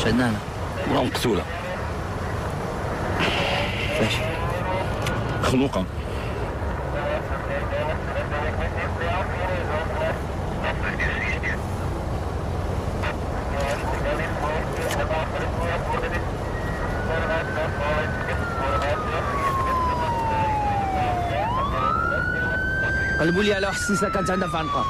شدنا هنا مرأة مقتولة. فاش؟ مخنوقة. قلبوا لي على واحد السلسله كانت عندها في عنقها.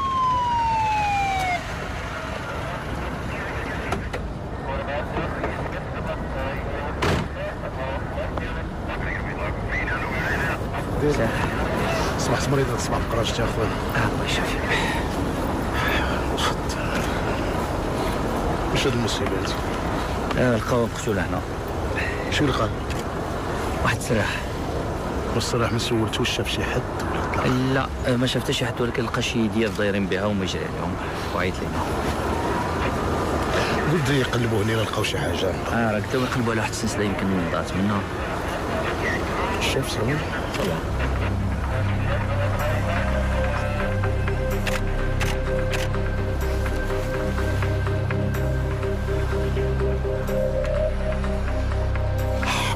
صبحت مريضة صباح القراش يا اخويا. الله يشافيك. واش هاد المصيبات؟ لقاو مقتولة هنا. شو لقى؟ واحد سراح. والصراحة ما سولتوش شاف شي حد ولا طلع؟ لا ما شفت شي حد، ولكن لقى شي ديال دايرين بها وما يجري عليهم وعيط لينا. قلت لي يقلبوا هنا لقاو شي حاجة. راه قلت لهم يقلبوا على واحد السلسلة يمكن ضاعت منها. شاف سلمان؟ طبعا.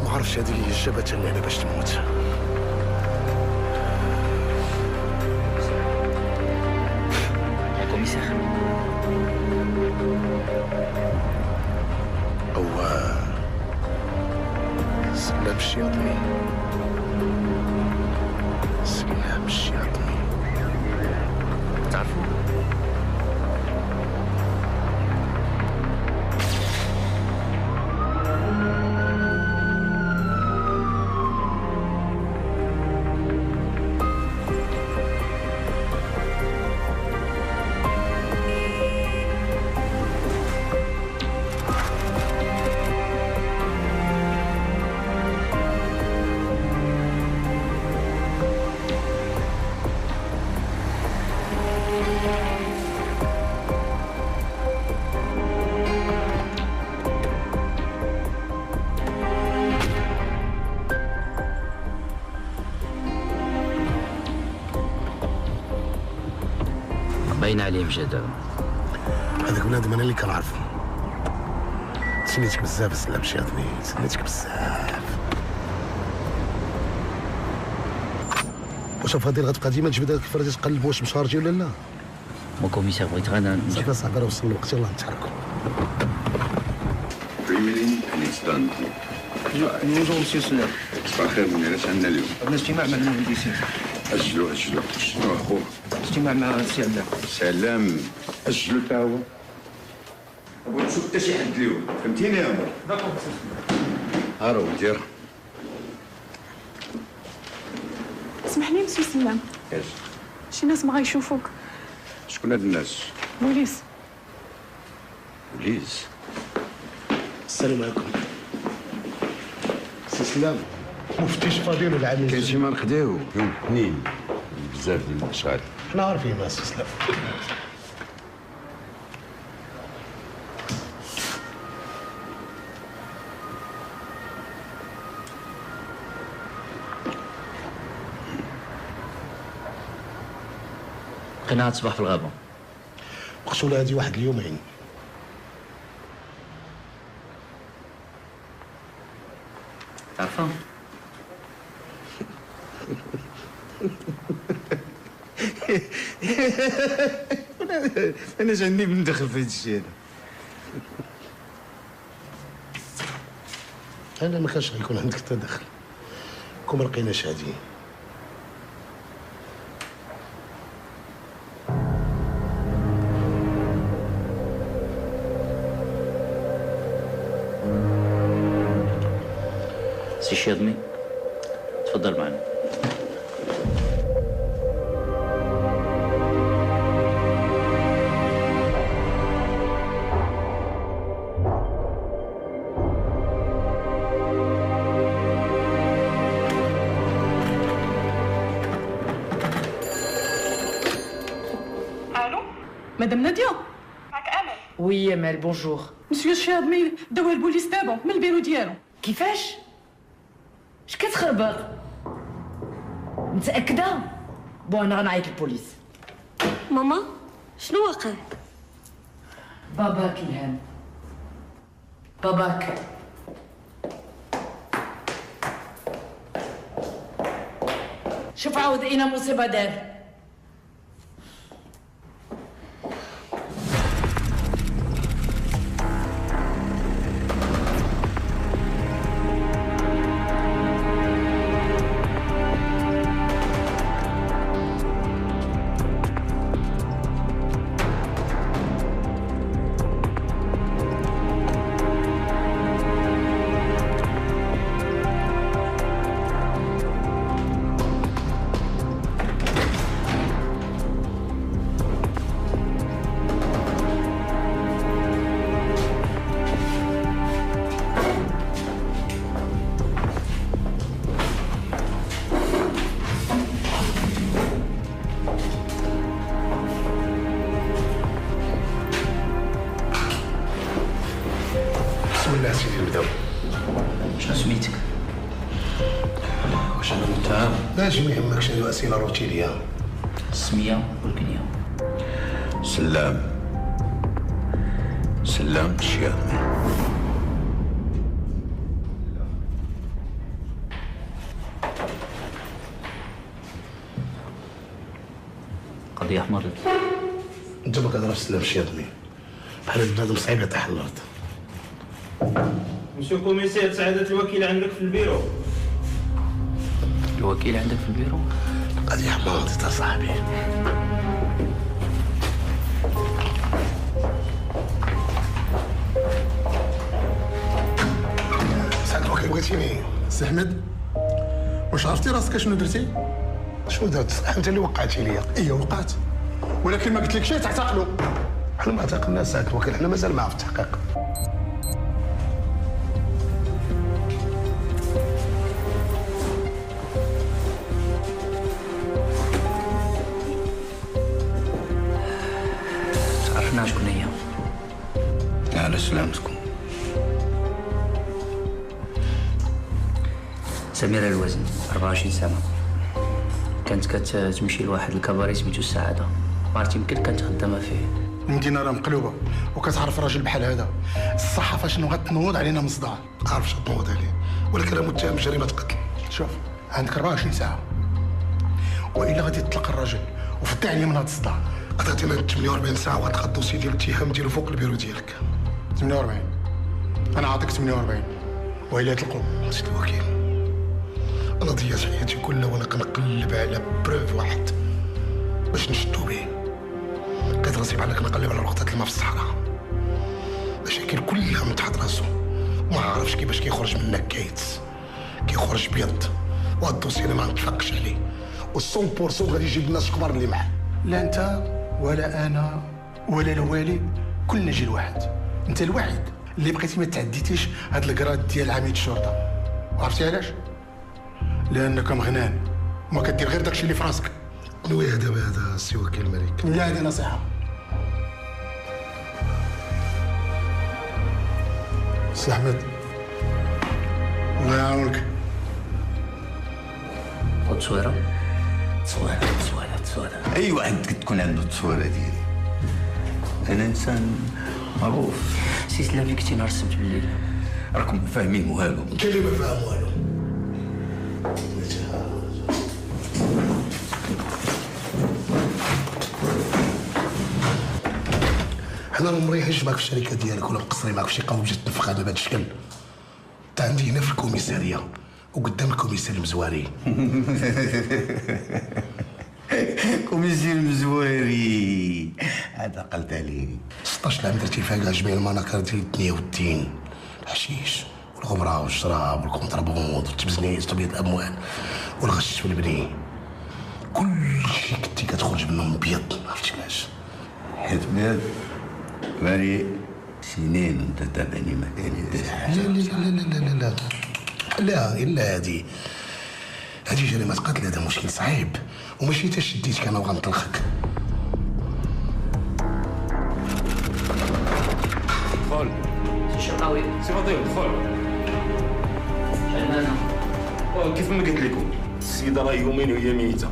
ما عرفتش هذه جابتها لنا هنا باش تموت. كوميسير. هو سلام الشياطني. سلام الشياطني. تعرفوا؟ باين عليه مشى دابا. هذاك بنادم انا اللي كنعرفو. تسنيتك بزاف سلام الشياطني، تسنيتك بزاف. واش في هذه الغتبقى ديما تجبد هذيك الفرده تقلب واش مشارجي ولا لا؟ مو كوميسير بغيت غير نجي. صافي صاحبي راه وصل الوقت يلاه نتحركوا. بونجور مسيو سلام. صباح الخير مني، علاش عندنا اليوم؟ عندنا اجتماع مع المهندسين. أجلوا شنو أخوه؟ اجتماع مع السي علام. سلام أجلوا تا هو. ما نشوف حتى شي حد اليوم، فهمتيني يا عمر؟ داكور. ها راه مدير. اسمح لي مسيو سلام، ياس. شي ناس بغا يشوفوك. شكون هاد الناس؟ بوليس. بوليس؟ السلام عليكم. سي سلام، مفتش فاضل ولا عامل؟ كاين شي ما نخداو، يوم اثنين بزاف ديال الاشغال. حنا عارفين ما سي سلام. قناعة تصبح في الغابة. مقتولة هذه واحد اليومين. تعرفها؟ انا جاني من دخل في هذا الشيء هذا. انا ما كانش غيكون عندك التدخل كون ما لقيناش هذه. سي شيرمي تفضل معنا. الو مدام ناديه، معك امل. وي امال بونجور. مسيو الشيرمي داوها البوليس دابا من البيرو ديالو. كيفاش؟ اش كتخربق؟ متأكدة؟ بون انا غنعيط للبوليس. ماما شنو واقع؟ باباك الهام باباك. شوف عاود اين مصيبه دار. بسم الله سيدي نبداو. شنو سميتك؟ واش انا متهم؟ ماشي ما يهمكش، هادو اسئله روتينيه. السمية والكنية. سلام الشياطين. قضية حمرت. انت ما كتعرفش سلام الشياطين، بحال هاد بنادم صعيب يطيح على الارض. مسيو كوميسير، سعادة الوكيل عندك في البيرو. الوكيل عندك في البيرو؟ القضية حمرت يا صاحبي. سعد الوكيل بغيتيني؟ سي احمد، واش عرفتي راسك شنو درتي؟ شنو درت؟ انت اللي وقعتي ليا. ايه وقعت، ولكن ما قلت لك شيء تعتقلوا. حنا ما اعتقلناش سعد الوكيل، حنا مازال معاه في التحقيق. تعرفنا شكون هي؟ على سلامتكم. سميرة الوزن، 24 سنة. كانت كتمشي لواحد الكباري سميتو السعادة، عرفتي يمكن كانت خدامة فيه. المدينه راه مقلوبه، وكتعرف راجل بحال هذا الصحافه شنو غتنوض علينا من الصداع. عارف شنو تنوض عليه، ولكن راه متهم بجريمه قتل. شوف، عندك 24 ساعه، والا غادي تطلق الراجل وفتح من هذا الصداع. عطيتينا 48 ساعه وغتلقى الدوسي ديال الاتهام ديالو فوق البيرو ديالك. 48 انا عاطيك 48، والا يطلقوا. سيد الوكيل، انا ضيعت حياتي كلها وانا كنقلب على بروف واحد باش نشدو به. لقيت راسي بحال كنقلب على نقطة الماء في الصحراء. المشاكل كلها من تحت راسو، وما عارفش كيفاش كيخرج منها كايتس، كيخرج بيض. وهاد الدوسي انا ما نتفقش عليه، و 100% غادي يجيب الناس الكبار اللي معاه. لا انت ولا انا ولا الوالي، كلنا جيل واحد. انت الوحيد اللي بقيتي ما تعديتيش هاد الكراد ديال عميد الشرطه. وعرفتي علاش؟ لانك مغنان وما كدير غير داكشي اللي في راسك. وي دابا هذا السي وكيل الملك؟ لا، هذه نصيحه. سي احمد، الله يعاونك. خد تصويرة. تصويرة اي واحد تكون عنده التصويرة ديالي. انا انسان معروف. سي سلام فيك كنتي نهار السبت بالليل. راكم فاهمين والو. انت اللي ما فاهم والو. حنا ما مريحينش معاك في الشركه ديالك ولا مقصرين معاك في شي قهوه باش تنفخ هذا بهذا الشكل. انت عندي هنا في الكوميساريه وقدام الكوميسار المزواري. كوميسير مزواري هذا قلت عليه. 16 عام درتي فيها جميع المناكر ديال الدنيا والدين، الحشيش والغبره والشراب والكونترابوند والتبزنيز وتبييض الاموال والغش والبني. كل شيء كنتي كتخرج منهم بيض، ما عرفتش علاش. حيت بلاد ماري سنين انت تابعني مكاني. لا لا لا لا لا لا لا الا هذه جريمه قتل. هذا مشكل صعيب وماشي تا شديتك انا وغنطلقك. دخل سي شرقاوي. سي فضيل، دخل. كيف ما قلت لكم السيدة راه يومين وهي ميتة،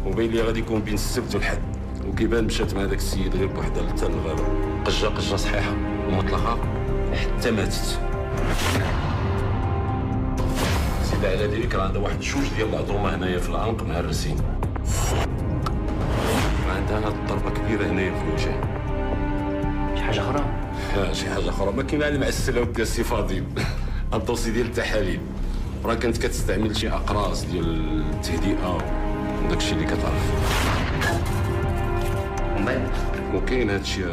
وبين لي غادي يكون بين السبت والحد، وكيبان مشات مع داك السيد غير بوحدها حتى للغابة. قجة صحيحة ومطلقة حتى ماتت. زيد على ذلك راه عندها واحد جوج ديال العظومه هنايا في العنق مهرسين. عندها هاد الضربه كبيره هنايا في الوجه. شي حاجه اخرى؟ شي حاجه اخرى ما كاين على معسله ودي السي فاضل. الدوسي ديال التحاليل راه كانت كتستعمل شي اقراص ديال التهدئه وداكشي اللي كتعرف. ومن بعد وكاين هادشي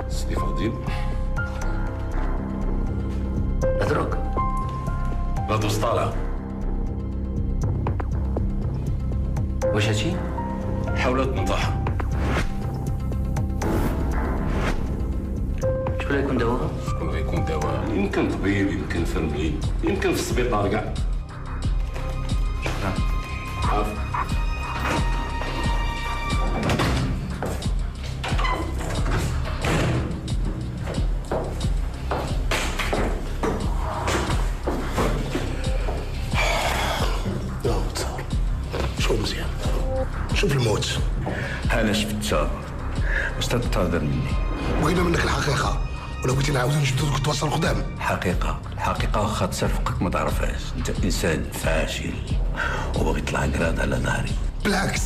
سيدي فاضل. لا دروك لا دوز طالعه. واش هادشي؟ حاولت تنطحها. شكون يكون دواها؟ شكون غيكون دواء؟ يمكن طبيب، يمكن فرملي، يمكن في السبيطار كاع. شكرا. عافاك. لا تصور. شوف مزيان، شوف الموت. انا شفتها واش تنتظر مني؟ بغينا منك الحقيقه، ولا بغيتي نعاودو نجبدو دوك التواصل القدام. الحقيقة واخا تسرفقك ما تعرفهاش. انت انسان فاشل وباغي تطلع قراد على ظهري. بالعكس،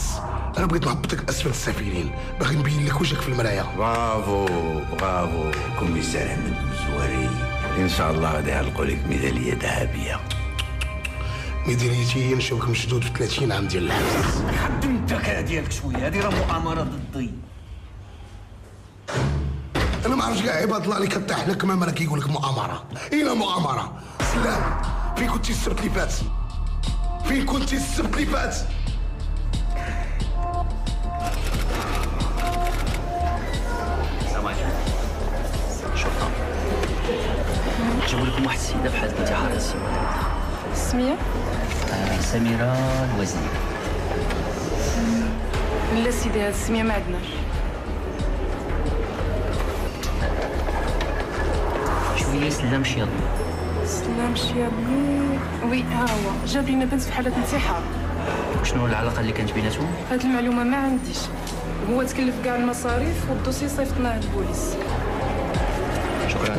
انا بغيت نهبطك اسفل السافلين، باغي نبين لك وجهك في المرايه. برافو كوميسار احمد الزواري. ان شاء الله غادي يعلقوا لك ميداليه ذهبيه. ميداليتي نشوفك مشدود في 30 عام ديال الحبس. خدم الذكاء ديالك شويه، هذه راه مؤامره ضدي. انا ما عرفتش كاع عباد الله اللي كطيح لك كما انا كيقول لك مؤامره. اين مؤامره؟ سلام، فين كنتي السبت اللي فات؟ فين كنتي السبت اللي فات؟ السلام عليكم. شكرا. جابوا لكم واحد السيده بحال كنتي عارفه السيده. السميه؟ سميره الوزني. لا سيدي، هاد السميه ما عندناش. شويه سلام شياضي. سلام شيابني، وي ها هو جاب لينا بنت في حاله انتحار. وشنو العلاقه اللي كانت بيناتهم؟ هاد المعلومه ما عنديش. هو تكلف كاع المصاريف والدوسي صيفطناه للبوليس. شكرا.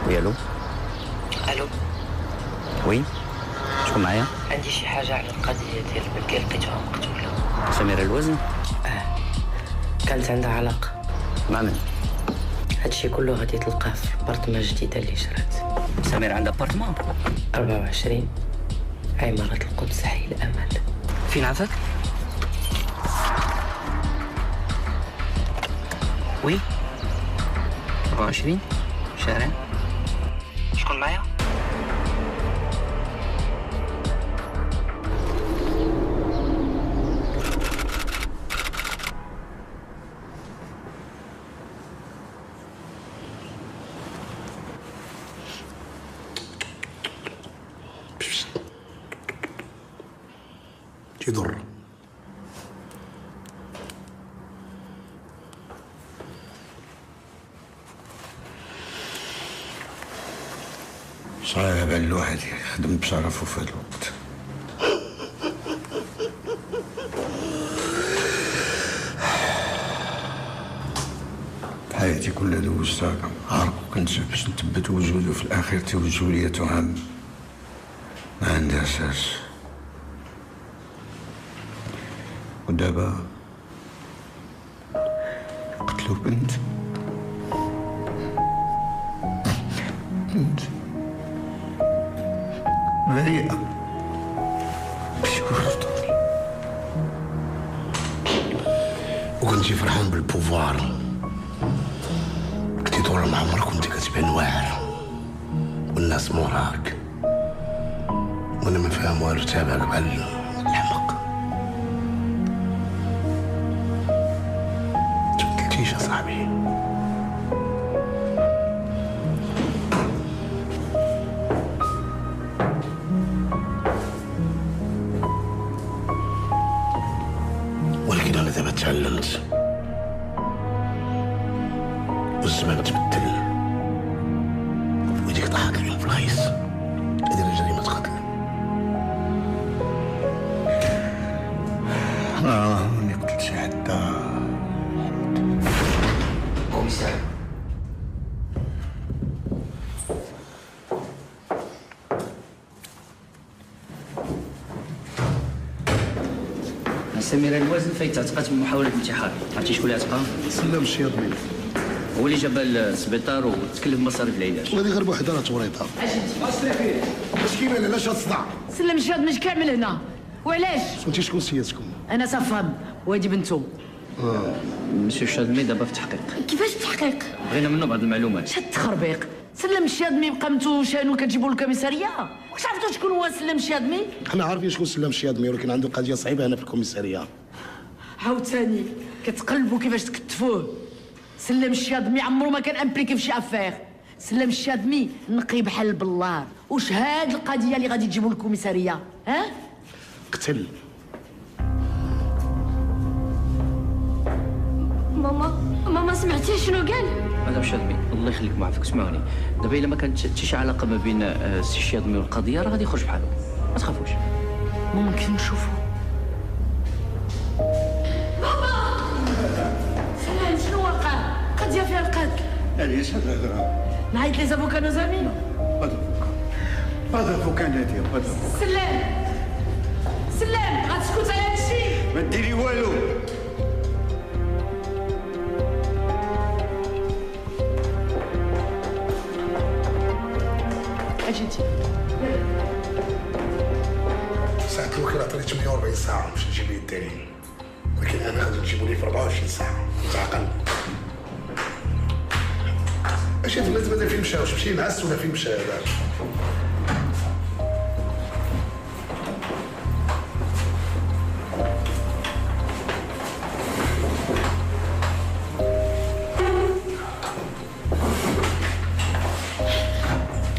وي الو. الو. وي شكون معايا؟ عندي شي حاجه على القضيه ديال البنت اللي لقيتوها مقتوله. سميرة الوزن؟ كانت عندها علاقه مع من؟ هادشي كله غادي تلقاه في البارتمان الجديده اللي شرات. سميرة عندها بارتمان 24 عمارة القدس حي الامل. فين عافاك؟ وي 24 شارع. شكون معايا؟ يضر. صعيب على الواحد يخدم بشرفه في هذا الوقت. حياتي كلها دوزتها عرق وكنت باش نثبت وجوده في الاخير توجهوا لي تهم ما عندها اساس. ودابا قتلوا بنت بريئة وكنتي فرحان بالبوفوار، كنتي طول مع عمرك كنتي كتبان واعر والناس موراك، وانا ما فاهم والو تابعك بحال الحمق. تبدلتيش يا صاحبي. ولكن انا دابا تعلمت والزمان تبدل، وديك طاحت اليوم في الخيس هذه جريمة قتل. أنا ما قتلت شي حدا. ساعة. سميرة الوازن فايت تعتقات من محاولة انتحار. عرفتي شكون اللي عتقها؟ سلام الشياطين. هو اللي جابها للسبيطار وتكلف مصاريف العلاج. وهذه غير بوحدها راه توريطها. اش كاين علاش هتصدع؟ سلم الشهاد مش كامل هنا. وعلاش؟ سمعتي شكون سيادتكم؟ انا صفام وهادي بنتو. مسيو الشاذمي دابا في التحقيق. كيفاش التحقيق؟ بغينا منه بعض المعلومات. شاد التخربيق. سلم الشاذمي بقى شانو كتجيبو للكوميساريه؟ واش عرفتوا شكون هو سلم الشاذمي؟ حنا عارفين شكون سلام الشياطين ولكن عنده قضيه صعيبه هنا في الكوميساريه. عاوتاني كتقلبوا كيفاش تكتفوه. سلم الشاذمي عمرو ما كان امبليكي في شي افير. سلم الشاذمي نقي بحال البلار. واش هاد القضيه اللي غادي تجيبوا للكوميساريه؟ ها؟ قتل. ماما سمعتي شنو قال؟ مدام الشاذمي الله يخليك ما عرفك اسمعوني. دابا الا ما كانت حتى شي علاقه ما بين السي الشاذمي والقضيه راه غادي يخرج بحالو. ما تخافوش. ممكن نشوفوا. بابا سلام شنو وقع؟ قضيه فيها القتل. علاش هاد الهضره؟ نعيط لي زافوكا نوزامي. هذا فوكان هادي سلام غتسكت على هادشي؟ ما ديري والو. اجي انت. ساعة الوكيل عطاني 48 ساعة باش نجيب لي الدليل، ولكن أنا غادي نجيبو لي في 24 ساعة، تعقل. اش هاد الناس ماذا فين مشى؟ واش مشى ينعس ولا فين مشى هذا؟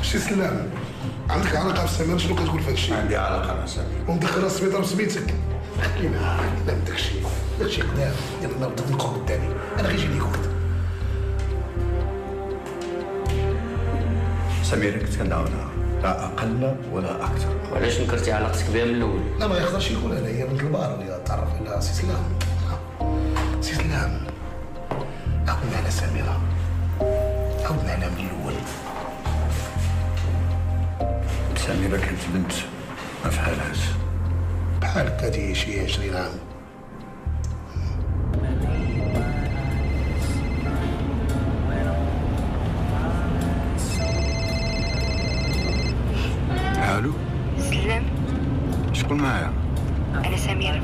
شي سلام، عندك علاقة بسمير؟ شنو كتقول في هادشي؟ عندي علاقه مع سمير ومدخلها السبيطار بسميتك؟ خلينا من داكشي، داكشي قدام، يلا نبدا نقول قدامي، أنا غيجي ليك وقت. سمير كنت كندعونها لا اقل ولا اكثر. وعلاش نكرتي علاقتك بها من الاول؟ لا ما يقدرش يكون انا هي بنت البار اللي تعرف على سي سلام. سي سلام عاودنا على سميرة، عاودنا على من الاول. سميرة كانت بنت ما فحالهاش. بحالك هذه شي 20 عام. الو سلام شكون معايا؟ انا سميرة.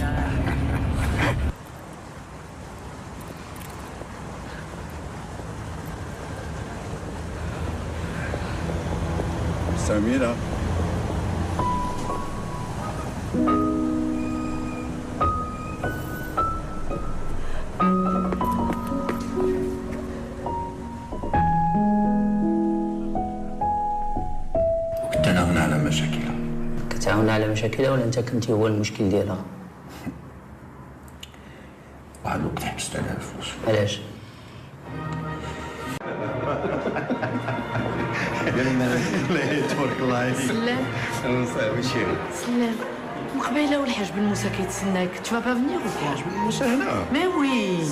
سميرة وكنتعاون على مشاكلها. كتعاون على مشاكلها ولا انت كنتي هو المشكل ديالها؟ واحد الوقت حبست عليها الفلوس. علاش؟ تبارك الله عليك. سلام صافي شيري. سلام مقبله والحاج بن موسى كيتسناك. Tu vas pas venir ou quoi? الحاج بن موسى هنا. Mais oui.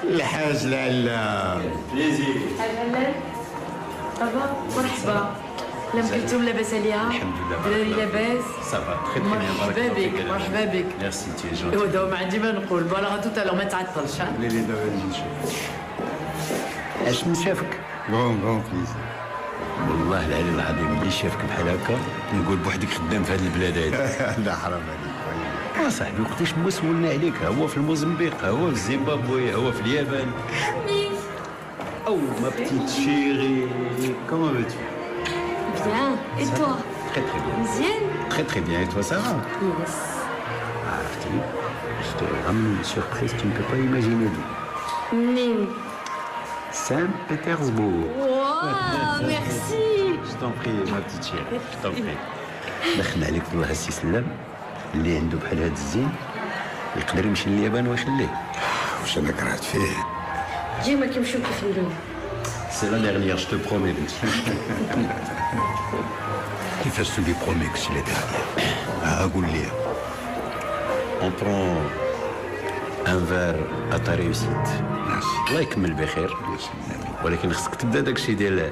الحاج لالا. حاج هلال بابا مرحبا. لمكلتم لاباس عليها؟ الحمد لله. الدراري لاباس؟ صافا تخي مرحبا بك مرحبا بك. ميرسي تي جون. ايوا دابا ما عندي ما نقول. فوالا توتالور ما تعطلش. ها ليلي دابا نجي نشوف. اش من شافك؟ بون بليزير. والله العلي العظيم اللي شافك بحال هكا نقول بوحدك خدام في هذه البلاد هذه. لا حرام عليك. صاحبي وقتاش مسولنا عليك، هو في الموزمبيق، هو في الزيمبابوي، هو في اليابان. Oh ma petite chérie, comment vas-tu? Bien. Et toi? Très très bien. Mzienne? Très très bien. Et toi ça va? Yes. Ah, je te ramène une surprise, tu ne peux pas imaginer d'où. منين؟ Saint-Pétersbourg. Wow, merci. Je t'en prie ma petite chérie, je t'en prie. دخلنا عليك في الله السي سلام اللي عنده بحال هاد الزين يقدر يمشي لليابان ويخليه. واش انا كرهت فيه؟ ديما كيمشيو كيخلوه. C'est la dernière, je te promets. كيفاش تولي بروميك سي لي ديرنيير؟ قول لي. On prend ان فار ا ريوسيت. الله يكمل بخير، ولكن خصك تبدا داكشي ديال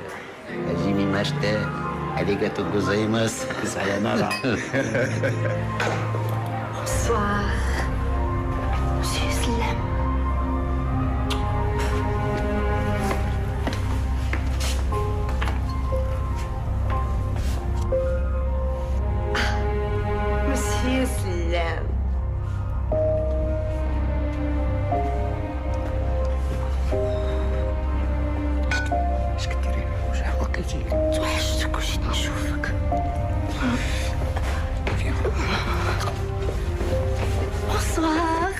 جيمي ماشتا عليكاتو غوزايماس. سايونارا. Bonsoir. Monsieur Slam. Monsieur Slam. اش كديري؟ شحال بقيتي؟ توحشتك وجيت نشوفك. Bonsoir.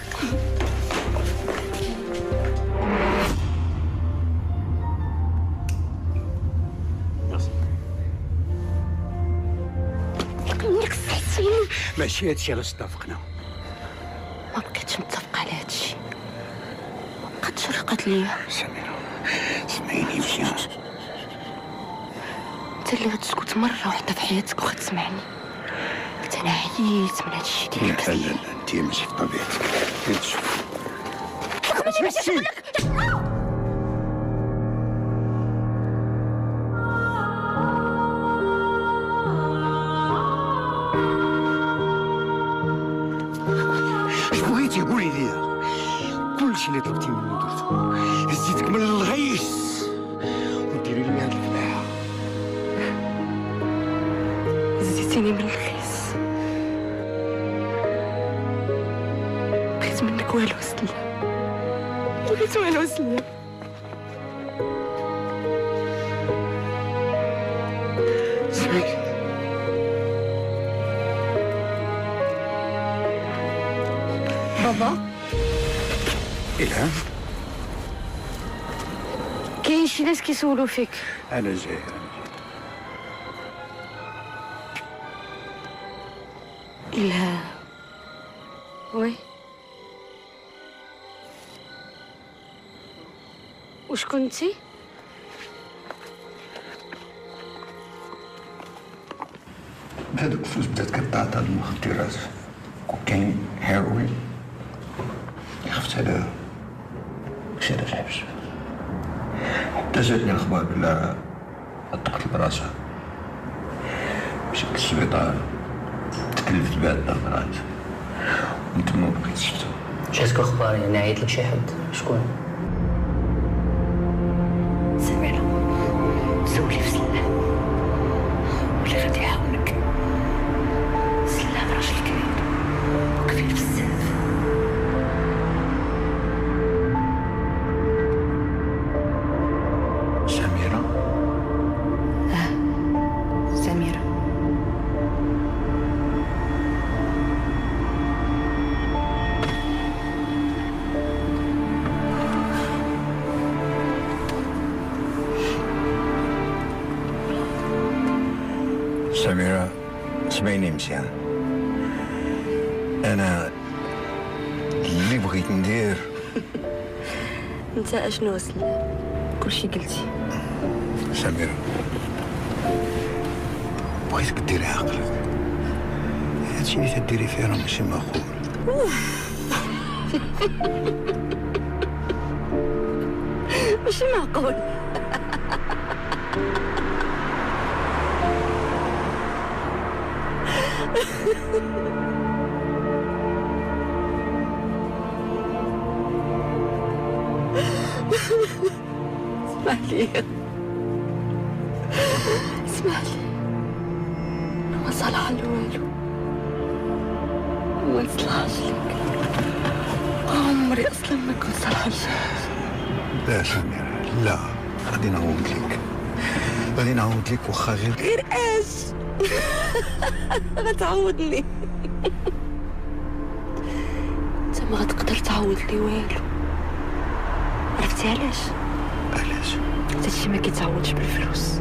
منك صحتيني. ماشي هادشي علاش اتفقنا. ما بقيتش متفقة على هادشي. ما بقاتش رقات ليا. سميرة سمعيني مزيان. انت اللي غتسكت مرة واحدة في حياتك وغتسمعني. قلت انا عييت من هادشي ديال لا لا لا، انت ماشي في طبيعتك. شوف ماشي اش بغيتي قولي لي؟ كلشي اللي طلبتي مني درتو. هزيتك من الغيس وديري لي هاد الفلاحة. زيتيني من الخيس. بغيت منك والو سلام. بغيت والو سلام. سمعي بابا إلهام، كاين شي ناس كيسولوا فيك. أنا جاي. إلهام. وي وش كنتي؟ بهذوك الفلوس بدات كتعطى المخدرات، كوكايين، هيروين. خفت على مشيت الحبس، حتى جاتني الأخبار بلا تقتل براسها. مشيت للسبيطار، تكلفت بها الضغط، ومن تما بقيت شفتو. جاتك اخبار يعني عيط لك شي حد؟ شكون؟ سميرة سولي في سلام واللي غادي يعاونك. سلام راجل كبير وكبير بزاف. سميرة؟ سميرة. سميرة سمعيني مزيان. أنا اللي بغيت ندير. انت اشنو سلام؟ كلشي قلتي. سميرة بغيتك ديري عقلك. هادشي اللي تديري فيه راه ماشي معقول. ماشي معقول. اسمح لي اسمح لي. أنا ما صالحة لوالو وما نصلحش لك. عمري اصلا ما كنت صالحة لشي حاجة. لا سميرة لا، غادي نعاود لك، غادي نعاود لك واخا غير اش؟ غتعاودني. انت ما غتقدر تعاود لي والو. عرفتي علاش؟ علاش؟ هادشي ما كيتعوضش بالفلوس.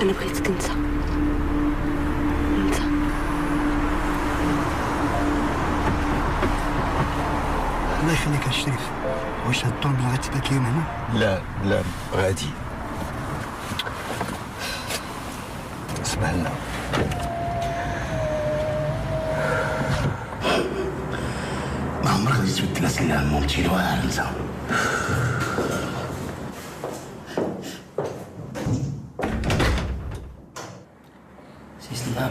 انا بغيتك انت. الله يخليك يا شريف. واش هاد الطومبيل غتبات لينا هنا؟ لا لا غادي. اسمح لنا، غادي تبدل اسئله مامتي الواعر انت. سي سلام،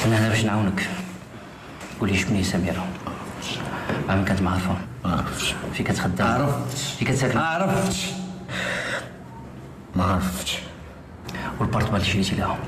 انا هنا باش نعاونك. قول لي شكون هي سميره؟ من كانت معرفه؟ ما عرفتش. فين كتخدم؟ عرفت. فين كتساكن؟ عرفت. ما عرفتش. والبارتمان اللي شريتي لها؟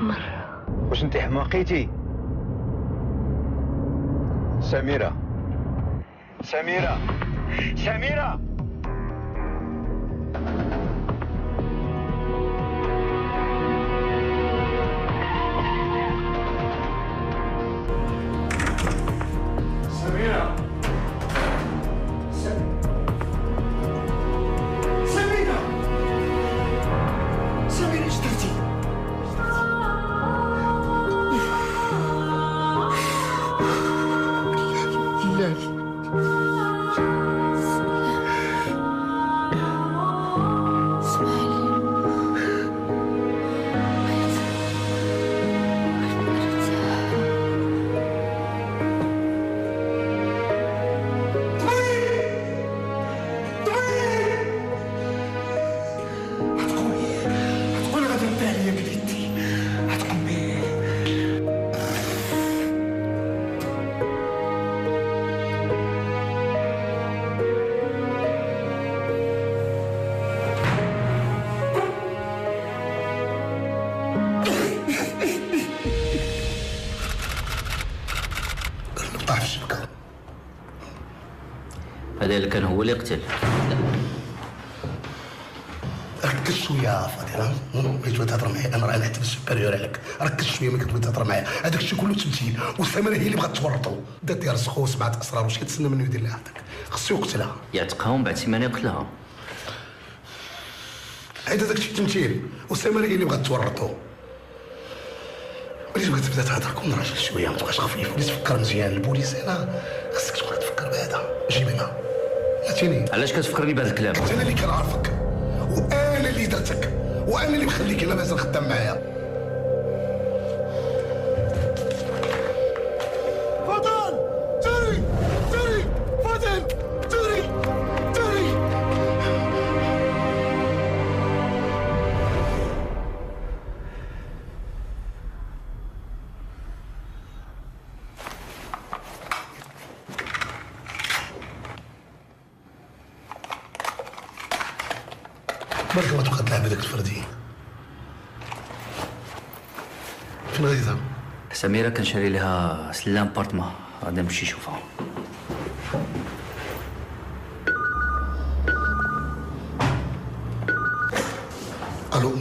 مرة. واش انت حماقيتي؟ سميرة سميرة سميرة سميرة سميرة سميرة اش درتي؟ لا نقطع في الشبكة. هذا اللي كان هو اللي قتل. ركز شويه يا فاضل، ملي تبغي تهضر معايا انا راه نعتبر سوبيريور عليك. ركز شويه ملي كتبغي تهضر معايا، هذاك الشيء كله تمثيل، والسميره هي اللي بغات تورطو. دات ديال رزقو وسمعت اسرار، واش كتسنى منه يدير لها هذاك؟ خصو يقتلها. يعتقها ومن بعد سيمانه يقتلها. هذا داك الشيء تمثيل، والسميره هي اللي بغات تورطو. ملي تبغي تبدا تهضر كون راجل شويه، ما تبقاش خفيف، ولي تفكر مزيان. البوليس هنا خصك تبقى تفكر بهذا. جيب هنا فهمتيني؟ علاش كتفكرني بهذا الكلام؟ انا اللي كنعرفك، وانا اللي درتك، وانا اللي مخليك هنا مازال خدام معايا. فضل جري جري فضل جري جري. برك ما تبقى تلعب هذاك الفردي. فين غادي تهرب؟ سميرة كان شاري لها سلام بارتما، غادي نمشي نشوفها. الو،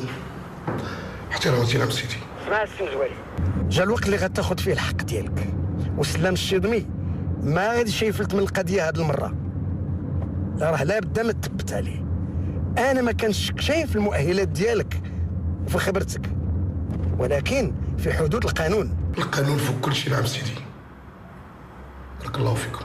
احتراماتي نعم سيدي. اسمع السي جوالي، جا الوقت اللي غتاخد فيه الحق ديالك، وسلام الشيضمي ما غاديش يفلت من القضيه هاد المره. راه لابد ما تثبت عليه. انا ما كنشك شيء في المؤهلات ديالك وفي خبرتك، ولكن في حدود القانون. القانون فوق كل شيء نعم سيدي. بارك الله فيكم.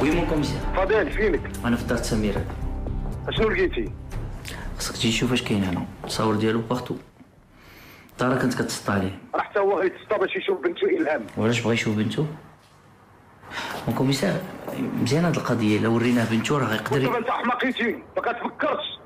وي مون كوميسير. فضيل فينك؟ انا في دار سميرة. اشنو لقيتي؟ خصك تجي تشوف اش كاين هنا، التصاور ديالو باغتو. ترى كنت كتسطى عليه. راه حتى هو غيتسطى باش يشوف بنتو الهام. وعلاش بغا يشوف بنتو؟ مون كوميسير مزيان هاد القضيه، الا وريناه بنتو راه غيقدر. دابا انت حماقيتي، ما كتفكرش.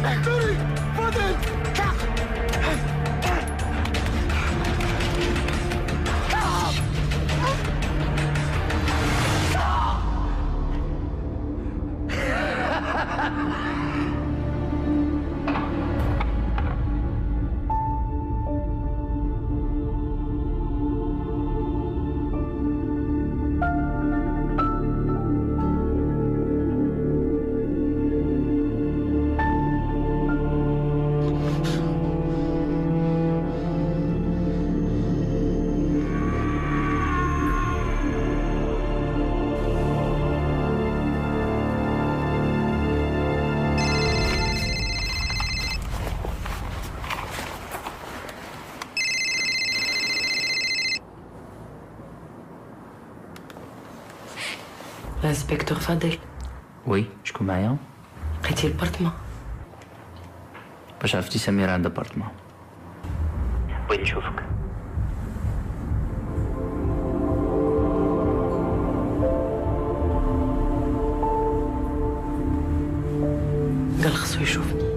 احتوري فاضل الانسبكتور فاضل. وي، شكون معايا؟ لقيتي البارتمون؟ باش عرفتي سميرة عندها بارتمون؟ بغيت نشوفك. قال خصو يشوفني.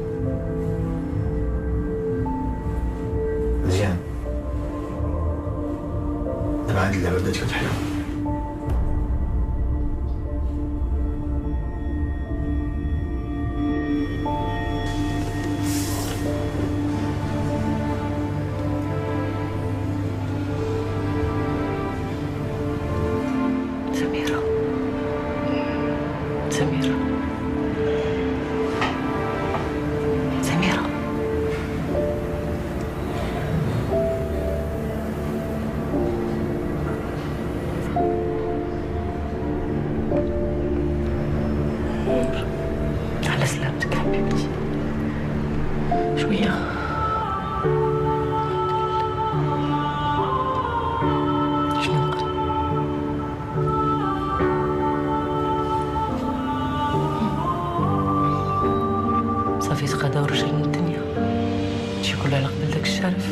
مزيان. دابا هاد اللعبة بدات كتحلى. سميرة سميرة سميرة على سلامتك حبيبتي. شوية شنو نقول؟ صافي تقادا ورجل من الدنيا. هادشي كله على قبل داك الشرف.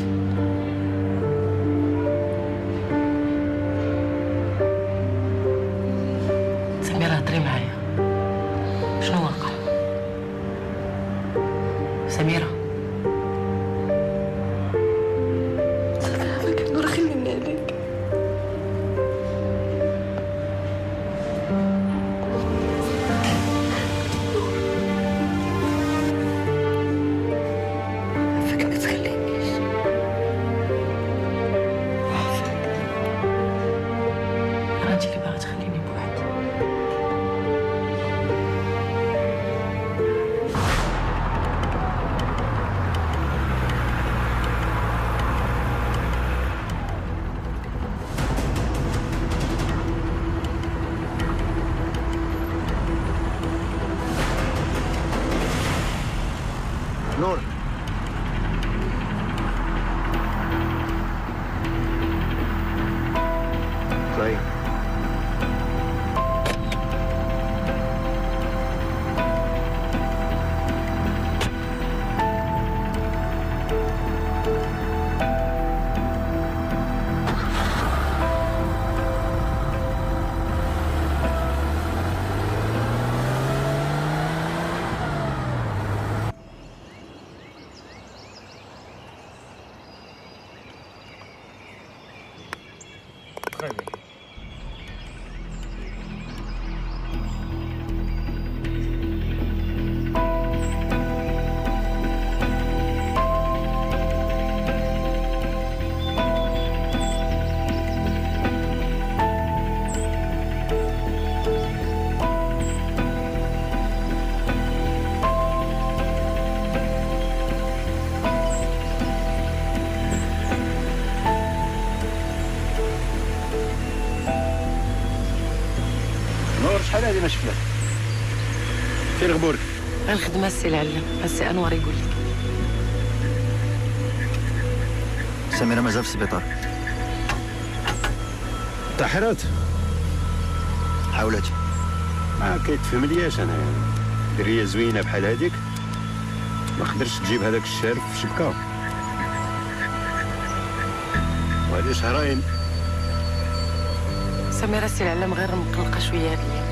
سميرة هضري معايا. شنو واقع؟ سميرة صافي عافاك نور خليني عليك. عافاك ما تخلينيش. عافاك. راه انتي اللي باغا تخليني بوحدي. نور طيب نور شحال هادي ما شفناك. فين غبورك؟ الخدمة السي العلام، السي أنور يقول لك. سميرة مازال في السبيطار. طاحرات حاولت. ما كيتفهملياش انا يعني دريه زوينه بحال هذيك ما قدرتش تجيب هذاك الشارف في شبكه وهذه شهرين. سميرة السي العلام غير مقلقة شوية هاد الأيام.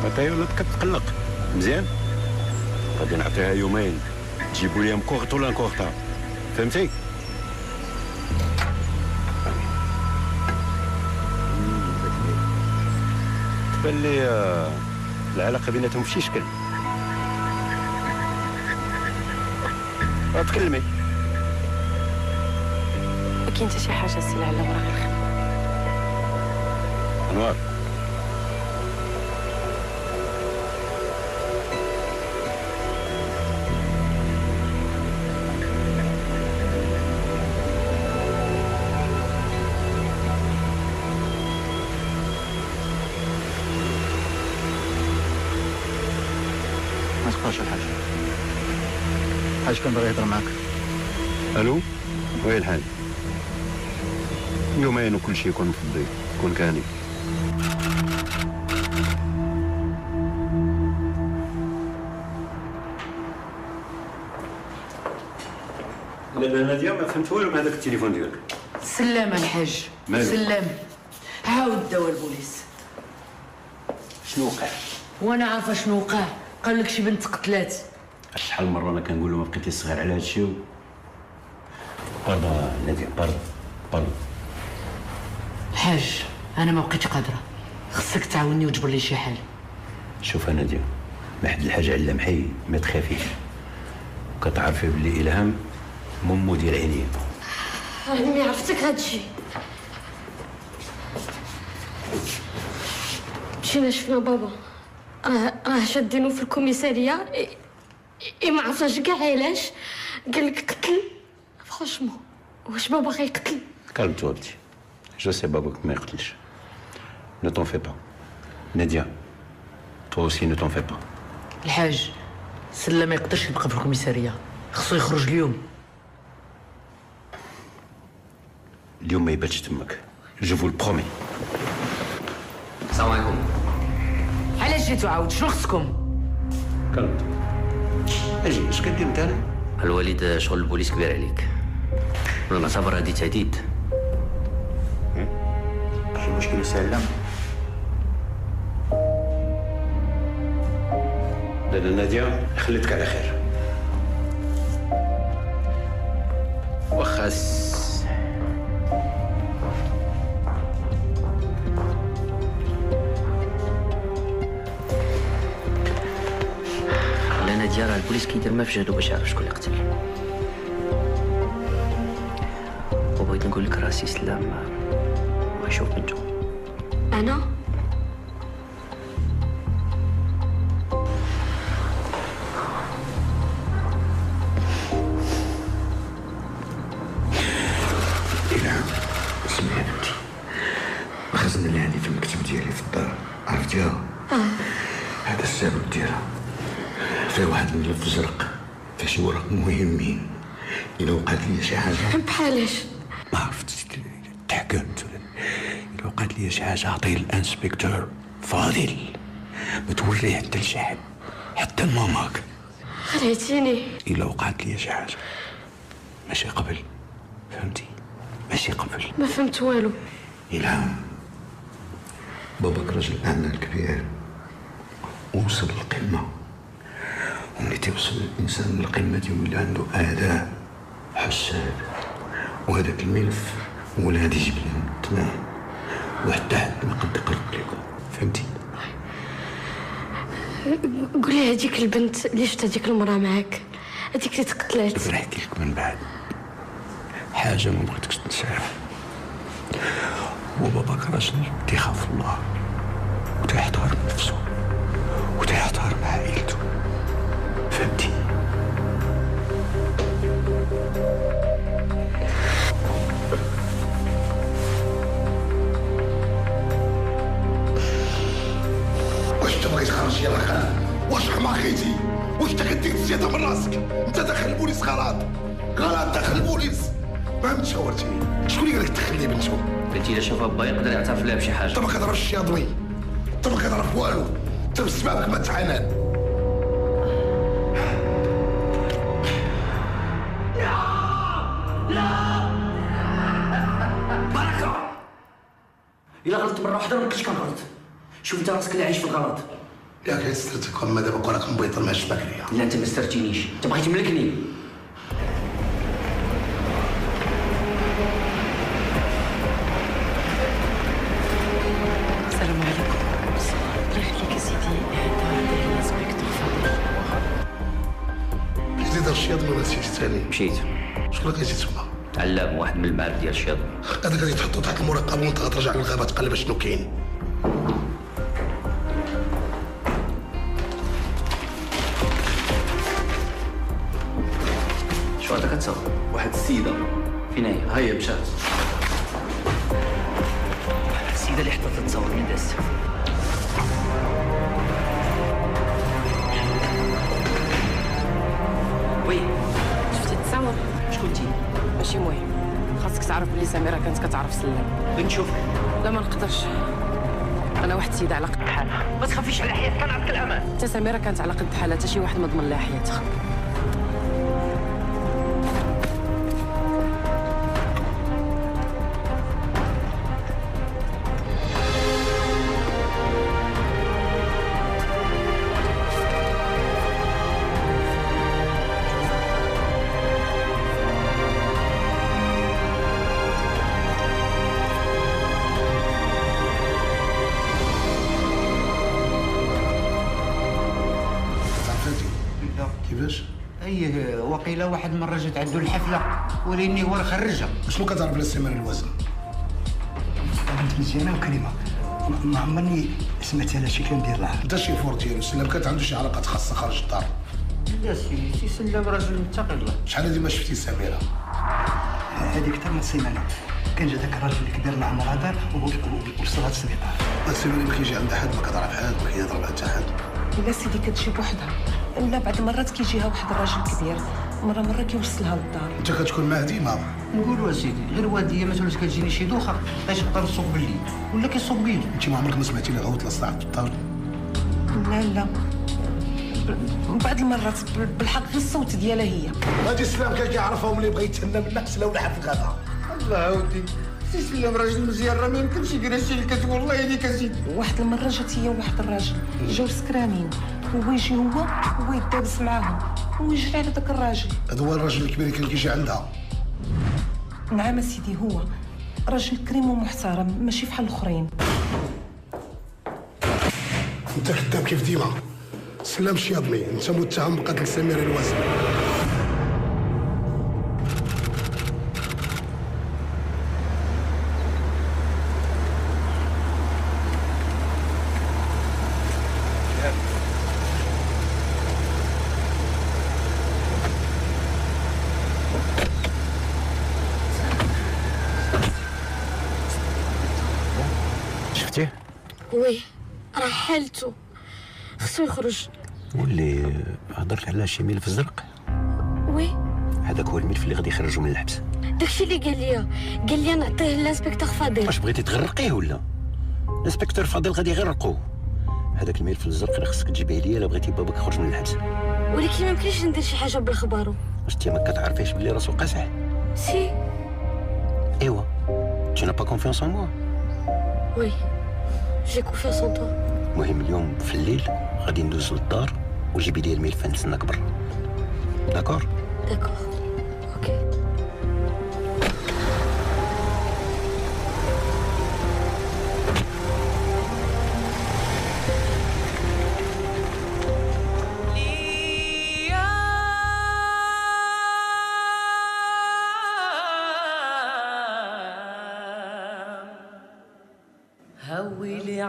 متى ولات كتقلق مزيان غادي نعطيها يومين تجيبوا لي مكورت ولا نكورتا، فهمتي؟ تبان لي العلاقه بيناتهم في شي شكل. تكلمي. ما كاين حتى شي حاجه السي العلام، راه غير خدمه. انوار، ما تبقاش الحاج. الحاج كان باغي يهضر معاك. الو، وين الحال؟ يومين وكل شيء يكون مفضي، يكون كاني. لا نادية ما فهمت والو من هذاك التليفون ديالك. سلام الحاج. مالو؟ سلام. عاود داو البوليس. شنو وقع؟ وانا عارفه شنو وقع. قال لك شي بنت قتلات. شحال من مرة أنا كنقول له ما بقيتيش صغير على هذا الشيء. باردون نادية، باردون. الحاج انا ما بقيتش قادره، خصك تعاوني وتجبر لي شي حل. شوف نادية، ما حد الحاجة علام حي ما تخافيش، وكتعرفي بلي إلهام ممو ديال عينيا. عمي عرفتك هادشي. مشينا شفنا بابا، راه شادينو في الكوميسارية. ما عرفتش كاع علاش. قال لك قتل. فرانشمون واش بابا غيقتل؟ كالم تو بتي، جو سي باباك ما يقتلش. نو طون في با. نادية، تو اوسي نو طون في با. الحاج سلام ما يقدرش يبقى في الكوميسارية، خصو يخرج اليوم. اليوم ما يباتش تمك، جو فو البرومي. السلام عليكم. علاش جيتو عاود؟ شنو خصكم؟ كالم. اجي، اش كدير انت؟ الوالد شغل البوليس كبير عليك، وانا نعتبر هادي تهديد. شي مشكل سلام؟ لا نادية، خليتك على خير. وخاس لا نادية، راه البوليس كيدير ما في جهدو باش يعرف شكون اللي قتل. وبغيت نقول لك راسي سلام ما يشوف بنتو. انا إلهام، اسمعي يا بنتي، الخزنة اللي عندي في المكتب ديالي في الدار عرفتيها؟ هذا السبب ديالها. فيه واحد الملف زرق فيه شي ورق مهمين. إلا وقعت لي شي حاجة بحالاش؟ ما عرفتش، تحكمت ولا إلا وقعت لي شي حاجة عطيه الانسبكتور فاضل، ما توريه حتى لشي حد، حتى لماماك. خليتيني. إلا وقعت لي شي حاجة ماشي قبل، فهمتي؟ ماشي قبل. ما فهمت والو. إلهام، باباك رجل أعمال كبير ووصل للقمة، وملي تيوصل الإنسان للقمة تيولي عنده أداء حساب، وهذاك الملف هو اللي غادي يجيب لنا التمام، وحتى حد ما قد يقرب لكم، فهمتي؟ قولي هذيك البنت اللي شفت هذيك المرأة معاك، هذيك اللي تقتلات. دابا نحكي لك من بعد حاجة ما بغيتكش تنساها. هو باباك راجل تيخاف الله وتيحترم نفسه وتيحترم عائلته، فهمتي؟ واش تبغي تخرج يا الخال؟ واش حماقيتي؟ واش انت كدير الزياده من راسك؟ انت داخل البوليس غلط، غلط داخل البوليس. ما فهمتش شاورتي، شكون اللي قال لك تدخل لي بنتو؟ بنتي الا شافها با يقدر يعترف لها بشي حاجه. انت ما كتعرفش الشياضمي، انت ما كتعرف والو، انت بسببك ما تحنان. الا غلطت مره واحده ما كنتش كنغلط. شوف انت راسك اللي عايش في الغلط. ياك استرتك اما دابا كونك مبيطر مع الشباك ليا. لا انت ما استرتينيش، انت بغيت تملكني. السلام عليكم. الله يخليك يا سيدي، هذا الانسبكتور فاضل. مشيتي دار الشياط ولا نسيتي ثاني؟ مشيت. شكون اللي كيجي تما؟ علام واحد من المعارف ديال الشياطين. هذاك غادي تحطو تحت المراقبه وانت غترجع للغابه تقلب شنو كاين. شو هذا كتصور؟ واحد السيده فين هي؟ ها هي مشات. السيده اللي حطت تتصور من دازت. وي شفتي التصاور؟ شكون انتي؟ ماشي مهم، خاصك تعرف بلي سميرة كانت كتعرف سلام. بغيت نشوف. لا ما نقدرش، انا واحد السيده على قد حالها. ما تخافيش على حياتك، كنعطيك الامان. حتى سميرة كانت على قد حالها، حتى شي واحد ما ضمن لها حياتها. كيفاش؟ اي وقيله واحد المره جات عنده الحفله ولاني هو خرجها. شنو كتعرف على سمير الوزن؟ بنت مزيانه وكريمه، ما عمرني سمعت على شي كان دير لها. انت شي فور ديالو سلام كانت عنده شي علاقات خاصه خارج الدار. لا سي سلام راجل متقي الله. شحال هادي ما شفتي سميره؟ هذيك اكثر من سيمانه، كان جا داك الراجل اللي كبر مع مرادار ووصلها للسبيطار. سميره ما كيجي عندها حد، ما كتعرف حد، ما كيهضر مع حتى حد. لا سيدي كتجي بوحدها، لا بعض المرات كيجيها واحد الراجل كبير، مرة كيوصلها للدار. انت كتكون معاه ديما؟ نقولوا اسيدي غير والديا ما تولات كتجيني شي دوخه باش نقدر نصوب بالليل ولا كيصوب بيدو. انت ما عمرك ما سمعتي لي غوت لصداع الطاول؟ لا بعض المرات بالحق في الصوت ديالها هي. غادي سلام كان كيعرفهم اللي بغى يتهنى منك سلا ولا في الغابه. الله عاودي سي سلام راجل مزيان راه ما يمكنش يقرا شي اللي كتقول والله يديك اسيدي. واحد المره جات هي وواحد الراجل جاو سكرانين، هو يجي هو يدابس معاهم ويجري على داك الراجل. هذا هو الراجل الكبير اللي كان كيجي عندها؟ نعم سيدي، هو راجل كريم ومحترم ماشي بحال الاخرين. انت كذاب كيف ديما. سلام الشياضمي، انت متهم بقتل سمير الوزن. شفتيه؟ وي راه حالته خصو يخرج. واللي هضرت على شي ملف زرق. وي هذاك هو الملف اللي غادي يخرجوا من الحبس. داكشي اللي قال لي نعطيه للانسبكتور فاضل. واش بغيتي تغرقيه ولا؟ الانسبكتور فاضل غادي يغرقوه. هذاك الملف الزرق اللي خصك تجيبيه ليا الا بغيتي باباك يخرج من الحبس. ولكن ما يمكنش ندير شي حاجه بالخبارو. واش انت ما كتعرفيش بلي راسو قاصح؟ سي ايوا tu n'as pas confiance en moi. وي جي كونفيونس ان تو. المهم اليوم في الليل غادي ندوز للدار وجيبي لي الملف نتسناك برا. داكور؟ داكور اوكي. هوي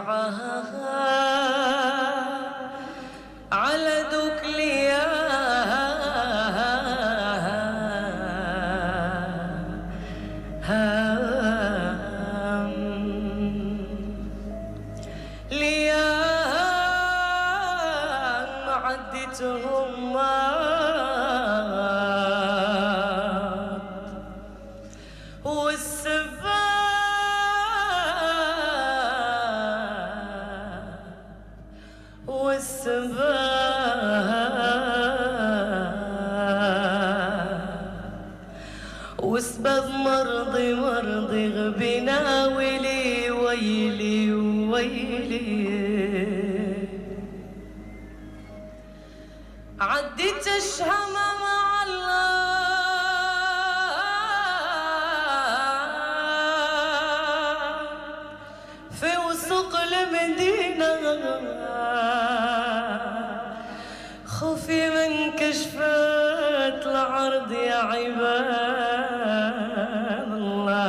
على دوك ليا ليا ما عديتهم وسبب مرضي غبنا ويلي ويلي ويلي تشهمة مع الله في وسوق المدينة خوفي من كشفت العرض يا عباد الله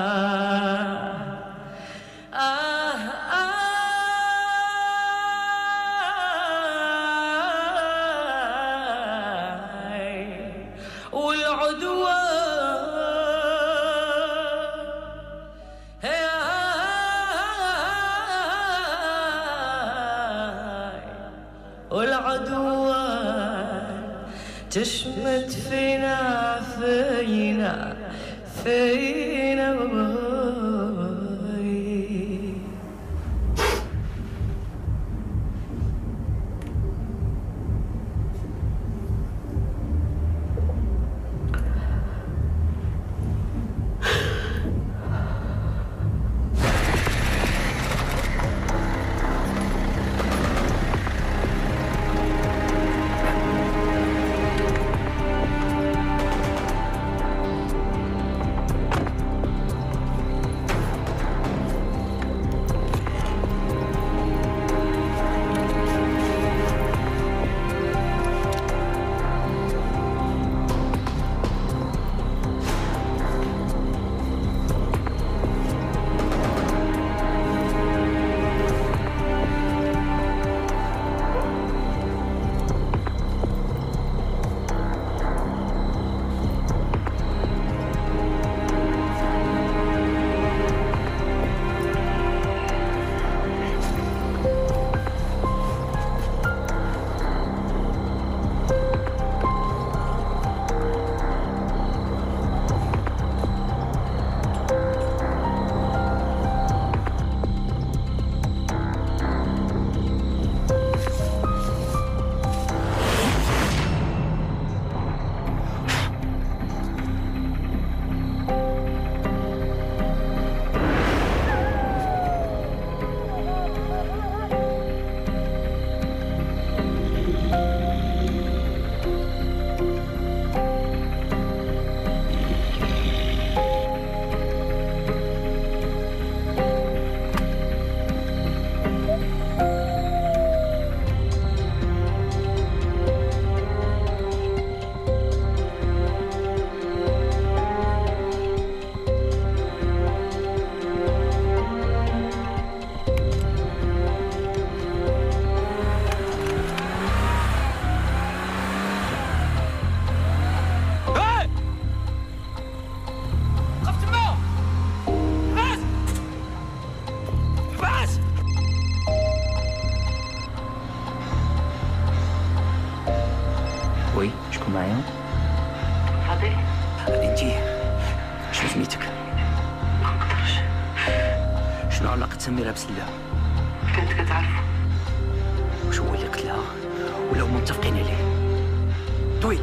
والعدوان تشمت فينا فينا فينا وي شكون معايا؟ فاضل انتي شنو سميتك؟ ما نقدرش. شنو علاقة سميرة بسلة؟ كنت كتعرفو. واش هو اللي قتلها ولا هما متفقين عليه؟ دوي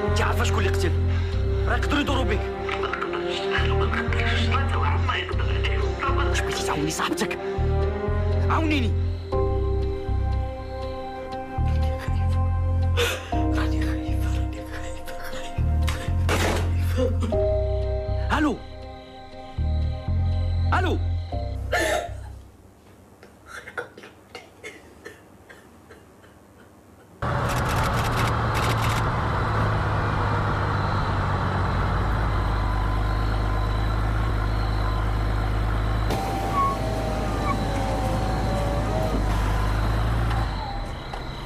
انتي عارفة شكون اللي قتل؟ راه يقدروا يدوروا بك. ما نقدرش ما نقدرش حتى واحد ما يقدر عليهم. واش بغيتي تعاوني صاحبتك؟ عاونيني. الو الو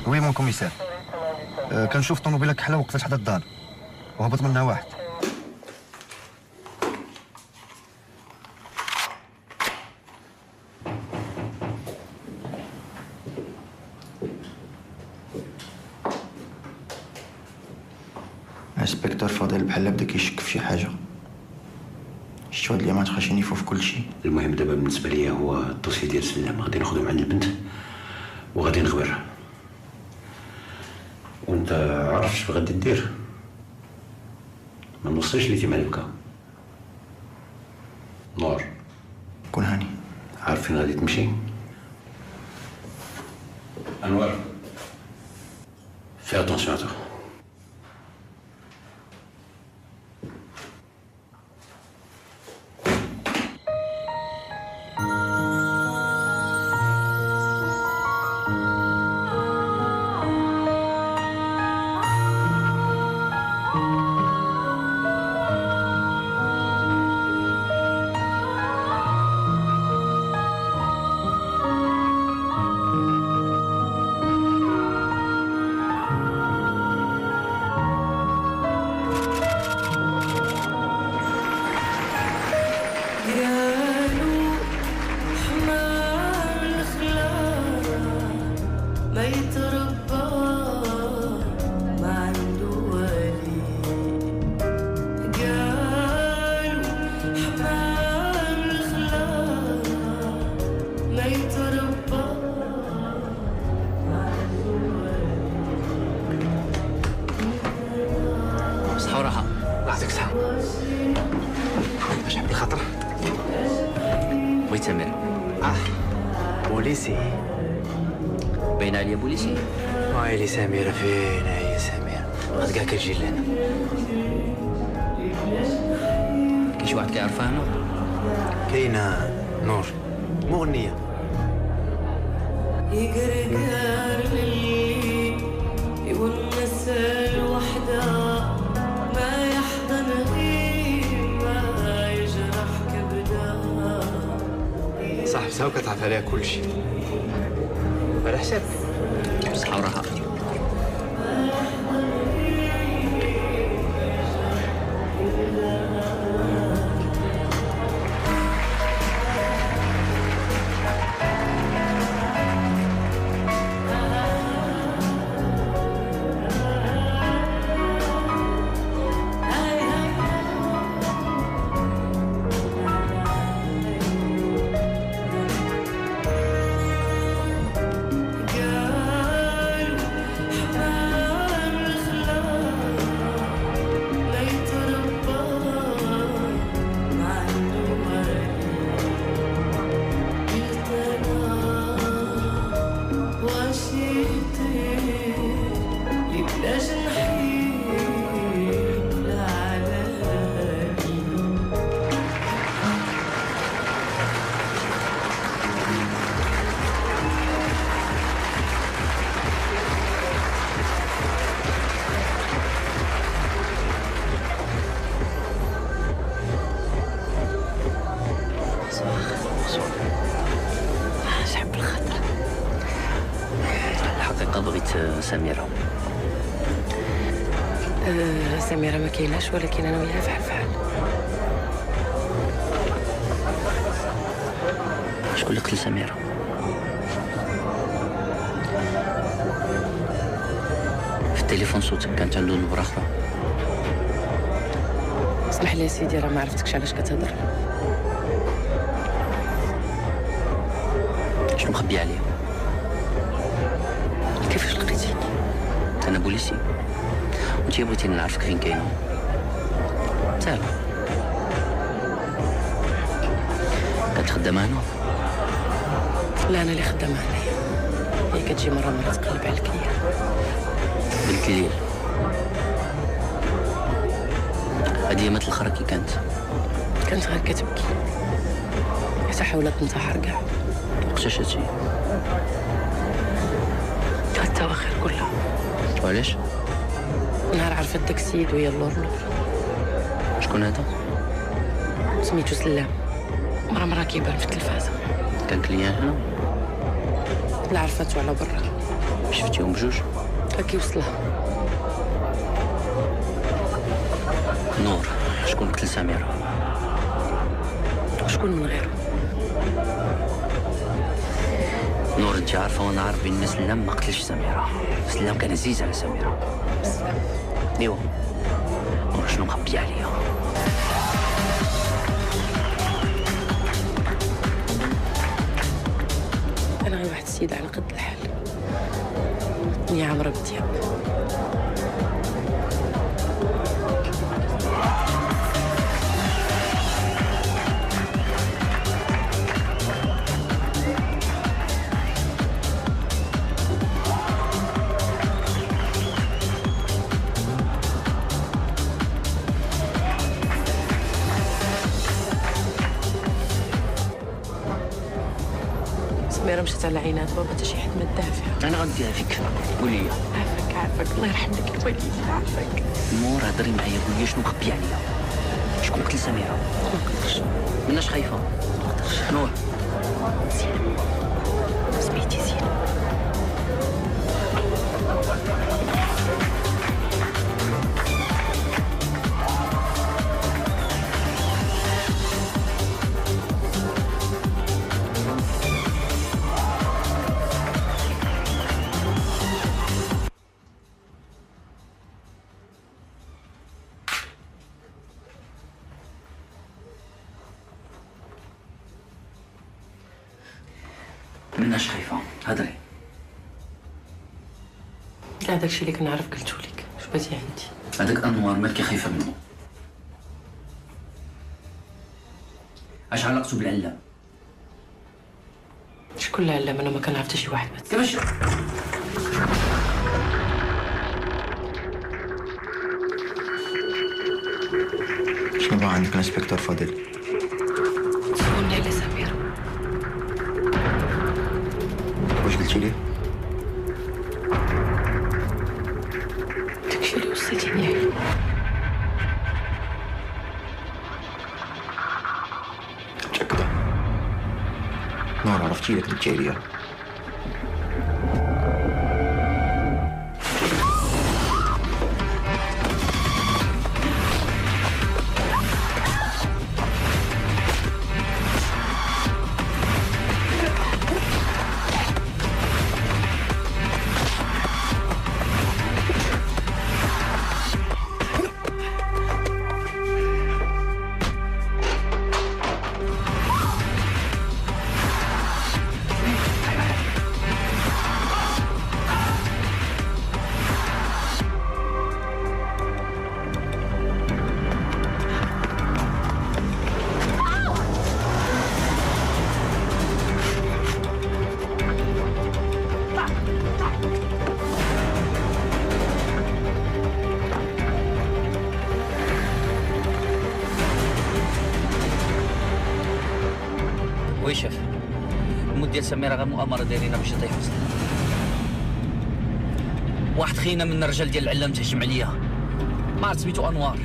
وي مون كوميسير، كنشوف طوموبيله كحله وقفت حدا الدار وهبط منها واحد. انسبكتور فاضل بحال بدا كيشك في شي حاجه. شتو هاد اليومات خاصني يفو في كل شيء. المهم دابا بالنسبه ليا هو الدوسي ديال سلام غادي ناخذو عند البنت وغادي نخبرها. وانت عارف اش غادي دير؟ ما نوصلش لي تيما البكا. نور كون هاني عارف فين غادي تمشي؟ انوار Fais attention à toi. بوليسي باين عليا بوليسي. ويلي سميرة فين هي سميرة؟ غاد كاع كتجي لهنا. كاين شي واحد كيعرفها هنا؟ كاينة نور مغنية. يقرقر لي يونس الوحدة ما يحضن غير ما يجرح كبدها. صاحبتها وكتعرف عليها كلشي على حسابك. بصحة وراحة. سميرة. سميرة ما كايناش، ولكن انا وياها فحال فحال. شكون اللي قتل سميرة؟ في التليفون صوتك كانت عنده نبرة أخرى. اسمح لي يا سيدي، راه ما عرفتكش علاش كتهضر. شنو مخبي عليا؟ كيفاش لقيتيني؟ أنا بوليسي وأنتي بغيتيني نعرفك فين كاينة. ساهلة. كنت خدامة هنا؟ لا، أنا اللي خدامة هنايا. هي كتجي مرة تقلب على الكلية. بنت الليل. هادي مات الأخرى كي كانت غير كتبكي حتى حاولت تنتحر كاع. وقتاش هادشي؟ التواخر كلها. وعلاش؟ نهار عرفت داك السيد وهي اللور. شكون هذا؟ سميتو سلام، مرة كيبان في التلفازة. كان كليان هنا؟ لا، عرفتو على برا. شفتيهم بجوج؟ هاكي وصلها. نور، شكون قتل سميرة؟ شكون من غيره؟ نور، انت عارفه وانا عارف بان سلام ما قتلش سميرة. سلام كان عزيز على سميرة. ايوا، نور شنو مخبي عليا؟ انا غير واحد السيدة على قد الحال، هي عامرة بدياب. سميرة مشات على عينات بابا حتى شي حد ما داها فيها. انا غنديها فيك، قولي لي. عافاك الله يرحم لك الوالدين، عافاك. نور هضري معايا، قولي شنو مخبي عليا. شكون قتل سميرة؟ ما نقدرش. مناش خايفة؟ ما نقدرش. نور زينب سميتي زينب. مناش خايفة، هضري. كاع داكشي اللي كنعرف قلتو لك، واش بغيتي عندي؟ هذاك انوار مالكي خايفة منه. اش علاقته بالعلام؟ شكون العلام؟ انا ما كنعرف حتى شي واحد مات. كيفاش؟ شنو بقى عندك الانسبكتور فاضل؟ سولني على سميرة. واش قلتي ليه؟ داكشي اللي وصيتيني عليه. متأكدة؟ نور عرفتي لك كذبتي عليا. وي شاف الموت ديال سميرة غير مؤامرة دايرينها باش يطيحوا سلام. واحد خينا من الرجال ديال العلام تهجم عليا، ما عرفت سميتو انوار.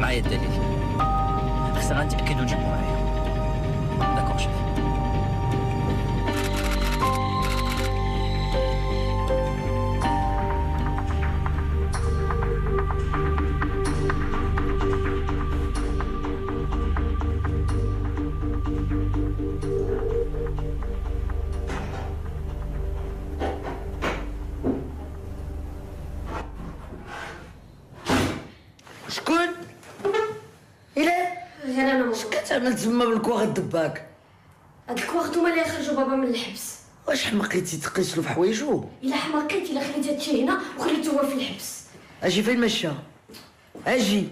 معايا الدليل، خصنا غنتأكدو ونجيبو معايا. داكور شاف. شكون؟ إلا غير انا اش كتعمل تما بالكواغ الدباك؟ هاد الكواغ هما اللي يخرجوا بابا من الحبس. واش حمقيتي تقيسلو في حوايجو؟ الا حماقيت الا خليت هادشي هنا وخليته هو في الحبس. اجي فين مشى؟ اجي.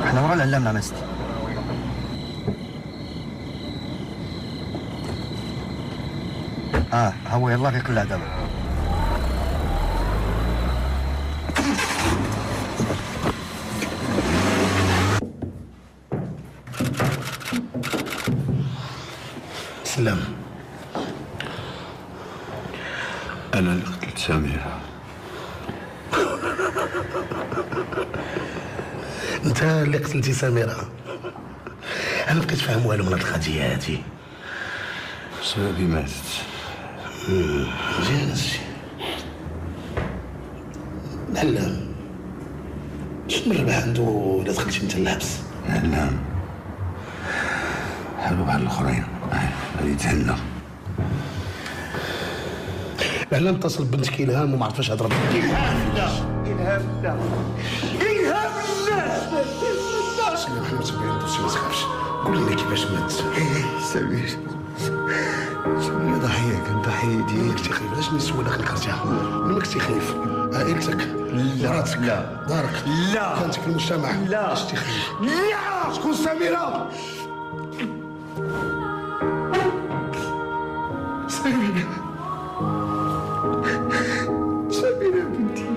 احنا ورا العلام نعمست. ها هو يلا غيقلع دابا. سلام. انا اللي قتلت سميرة. انت اللي قتلتي سميرة. انا مبقيتش فاهم والو من هاد القضيه هادي. بسببي ماتت. مزيان السي. العلام شنو الربح عنده الا دخلتي انت للحبس؟ العلام حالو بحال الاخرين، غادي يتهنى. العلام اتصل ببنتك الهام وما عرفاش هضرت. إلهام لا، إلهام لا، إلهام لا. سلام حنا متبعين الدوسي ما تخافش. قول لنا كيفاش مات. سمير ضحية، كان ضحية ديالي. كنتي خايف؟ علاش نسولك الخرجة؟ من كنتي خايف؟ عائلتك؟ مراتك؟ لا. دارك؟ لا. كانت في المجتمع؟ لا. علاش تي خايف؟ لا. شكون سميرة؟ سميرة بنتي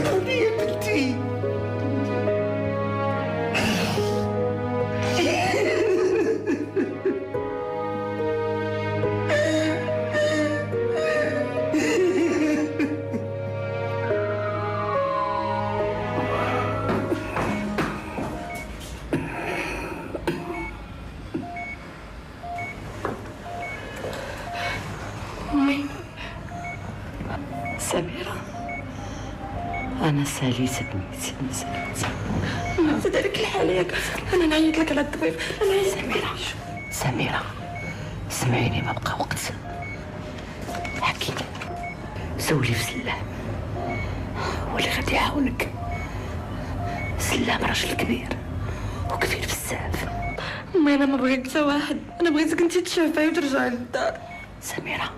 قلبي يا بنتي أمي سميرة، أنا ساليت بنتي نزلت. ما في ذلك الحالة يا كافر، أنا نعيط لك على الطبيب. أنا سميرة سميرة اسمعيني، ما بقى وقت. حكي لي، سولي في سلام، هو اللي غادي يعاونك. سلام راجل كبير وكبير بزاف. أمي أنا ما بغيت حتى واحد، أنا بغيتك أنت تشافي وترجعي للدار. سميرة،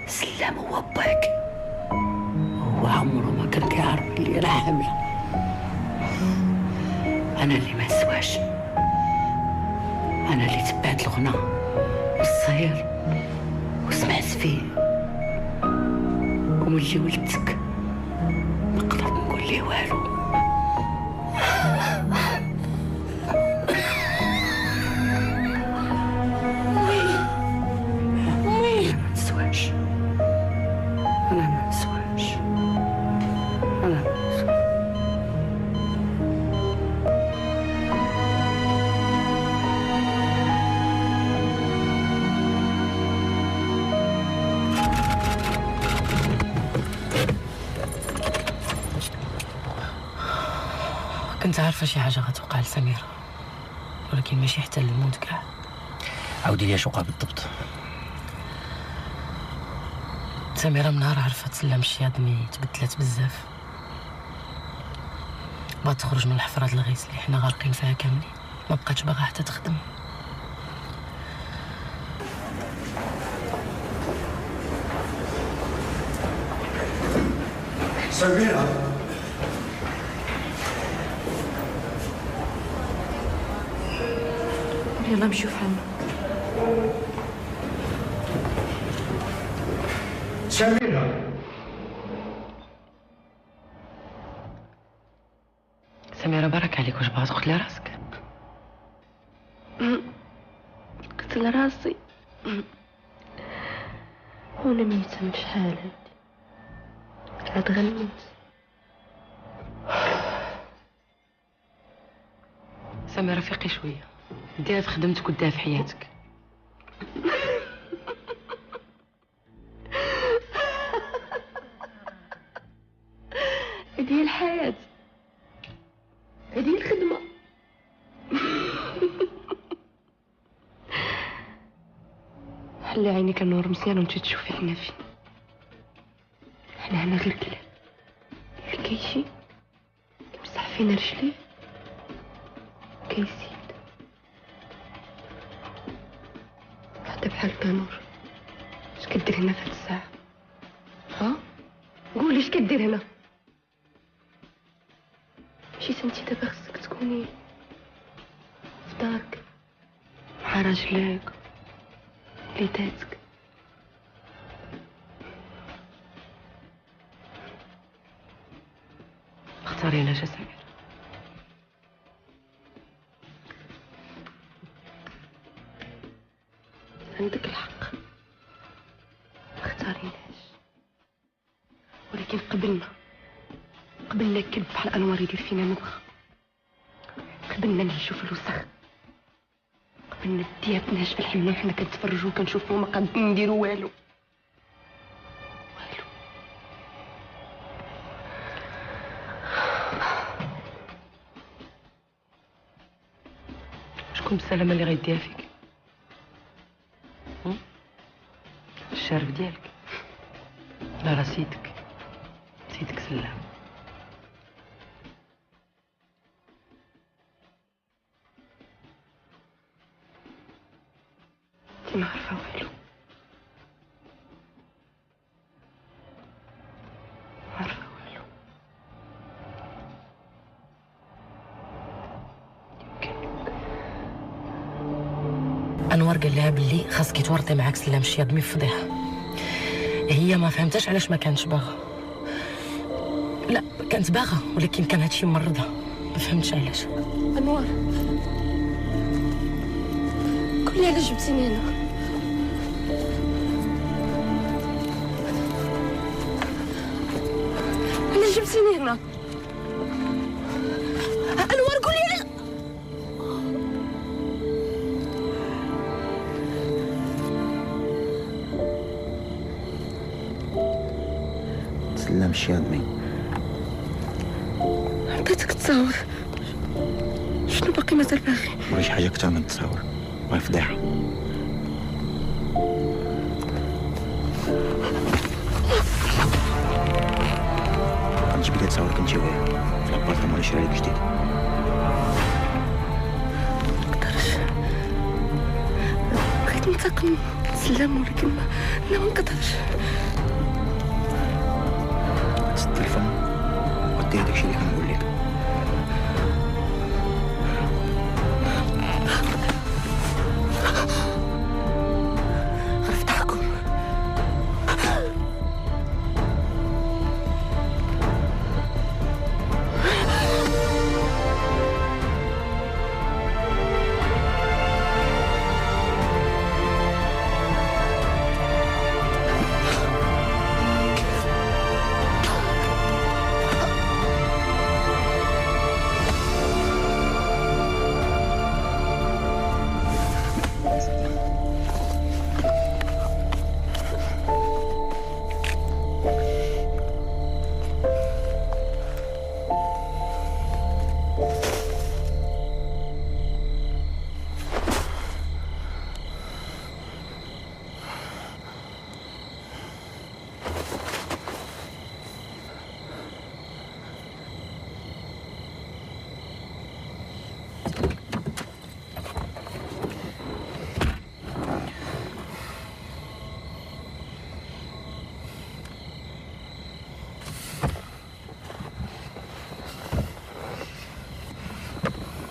سلام هو باك، هو عمره ما كان كيعرف بلي انا حامله. انا اللي ما نسواش، انا اللي تبعت الغنى والصهير وسمعت فيه، وملي ولدتك ما قدرت نقول ليه والو. كنت عارفة شي حاجة غتوقع لسميرة، ولكن ماشي حتى للموت كاع. عاودي لي شوقها بالضبط. سميرة من نهار عرفت سلام الشياطني تبدلات بزاف، بغات تخرج من الحفرة د الغيث اللي حنا غارقين فيها كاملين، ما بقاتش باغا حتى تخدم. سميرة يلا نمشيو فحالنا. سميرة سميرة بارك عليك، واش باغا تقتلي راسك؟ قتل راسي وانا ميتة من شحال هادي، عاد غنموت. سميرة فيقي شوية، ديها في خدمتك وديها في حياتك. هذه هي الحياة، هذه هي الخدمة. حلي عينيك النور مزيان وانت تشوفي حنا فين. حنا هنا غير كلاب، اللي كيجي كيمسح فينا رجليه كيزيد. حتى بحال كنور، اش كدير هنا في هاد الساعة؟ ها؟ قولي اش كدير هنا؟ ماشي انتي دابا خصك تكوني في دارك مع راجلك وليداتك. اختارينا يا سميرة. عندك الحق، اختاريناش، ولكن قبلنا الكذب بحال انوار يدير فينا نبغى، قبلنا نعيشو في الوسخ، قبلنا ديابناش في الحمله وحنا كنتفرجو وكنشوفو ما قادين نديرو والو. شكون بالسلامه اللي غيديها فيك؟ الشارف ديالك؟ لا راه سيدك سلام. انتي ما عارفه والو، ما عارفه والو. انوار قال لها باللي خاصك يتورطي معاك سلام الشياضمي في فضيحه. هي ما فهمتش علاش ما كانتش باغا. لا كانت باغا ولكن كان هادشي مرضها، ما فهمتش علاش. انوار قولي علاش جبتيني هنا؟ علاش جبتيني هنا؟ انوار قولي علاش. سلام الشياضمي عطيتك تصاور، شنو باقي مازال باغي؟ بغيت حاجه اكثر من التصاور، بغي فضيحه. غنجيب لك تصاور كنتي وياه في لابارتمون اللي شرا لك جديد. مقدرش، بغيت ننتقم سلام ولكن ما نقدرش. هز التليفون ودير داكشي اللي كنقول لك. عرفت حكم.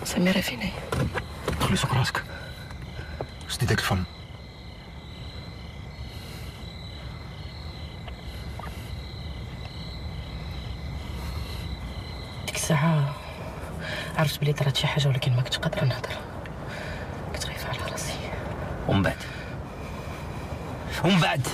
سميرة فين هي؟ دخلي سوق راسك، سدي داك الفم. ديك الساعة عرفت بلي طرات شي حاجة ولكن ما كنتش قادرة نهضر، كنت خايفة على راسي. ومن بعد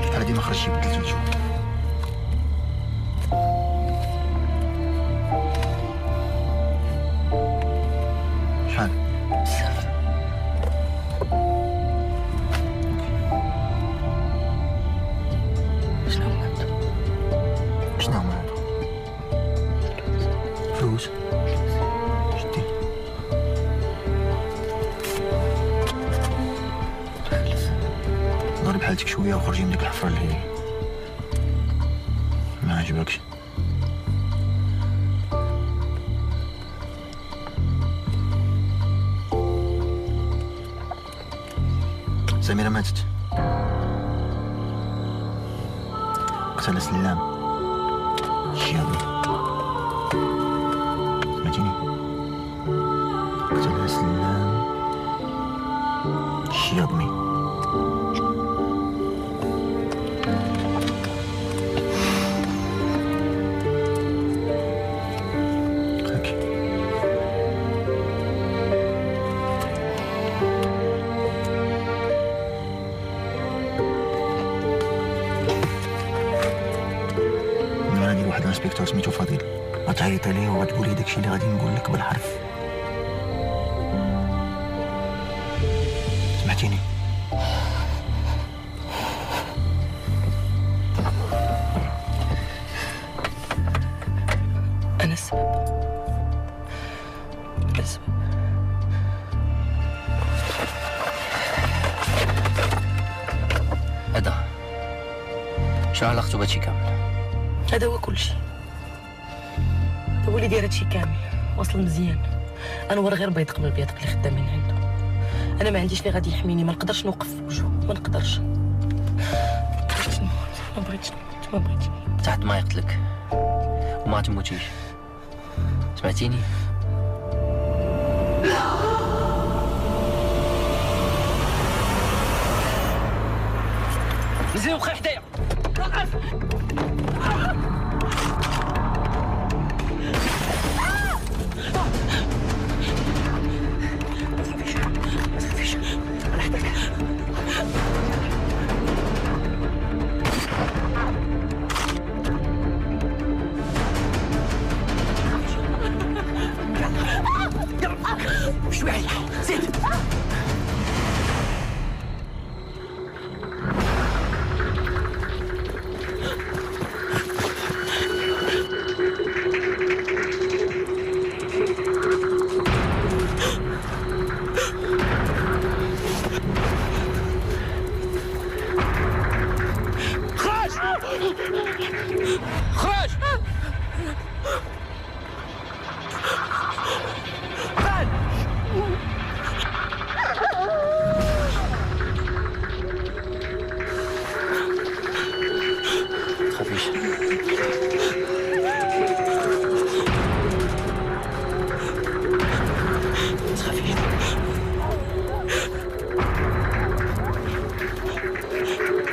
الحالة دي ما خرجش بدلت وجهو. شحال؟ بزاف. شنو هما هادو؟ شنو هما هادو؟ فلوس. شدي. ضرب حالتك شوية وخرجي من ديك الحفرة اللي ما عجبكش. سميرة ماتت، قتل سلام الشياضمي. سمعتيني؟ قتل سلام الشياضمي. واحد الانسبكتور سميتو فضيل غتعيطي ليه وغتقولي داكشي اللي غادي نقول لك بالحرف. سمعتيني؟ أنا السبب. هذا شنو علاقته بهادشي كامل؟ هذا هو كلشي، هو اللي داير هادشي كامل. وصل مزيان، انوار غير بيض قبل بيض اللي خدامين عنده. انا ما عنديش اللي غادي يحميني، ما نقدرش نوقف في وجهه، ما نقدرش. ما بغيتش نموت. تحت ما يقتلك وما تموتيش، سمعتيني؟ نزيد وبقي حدايا. شويه زيد. خرج تخافيش. تخافيش.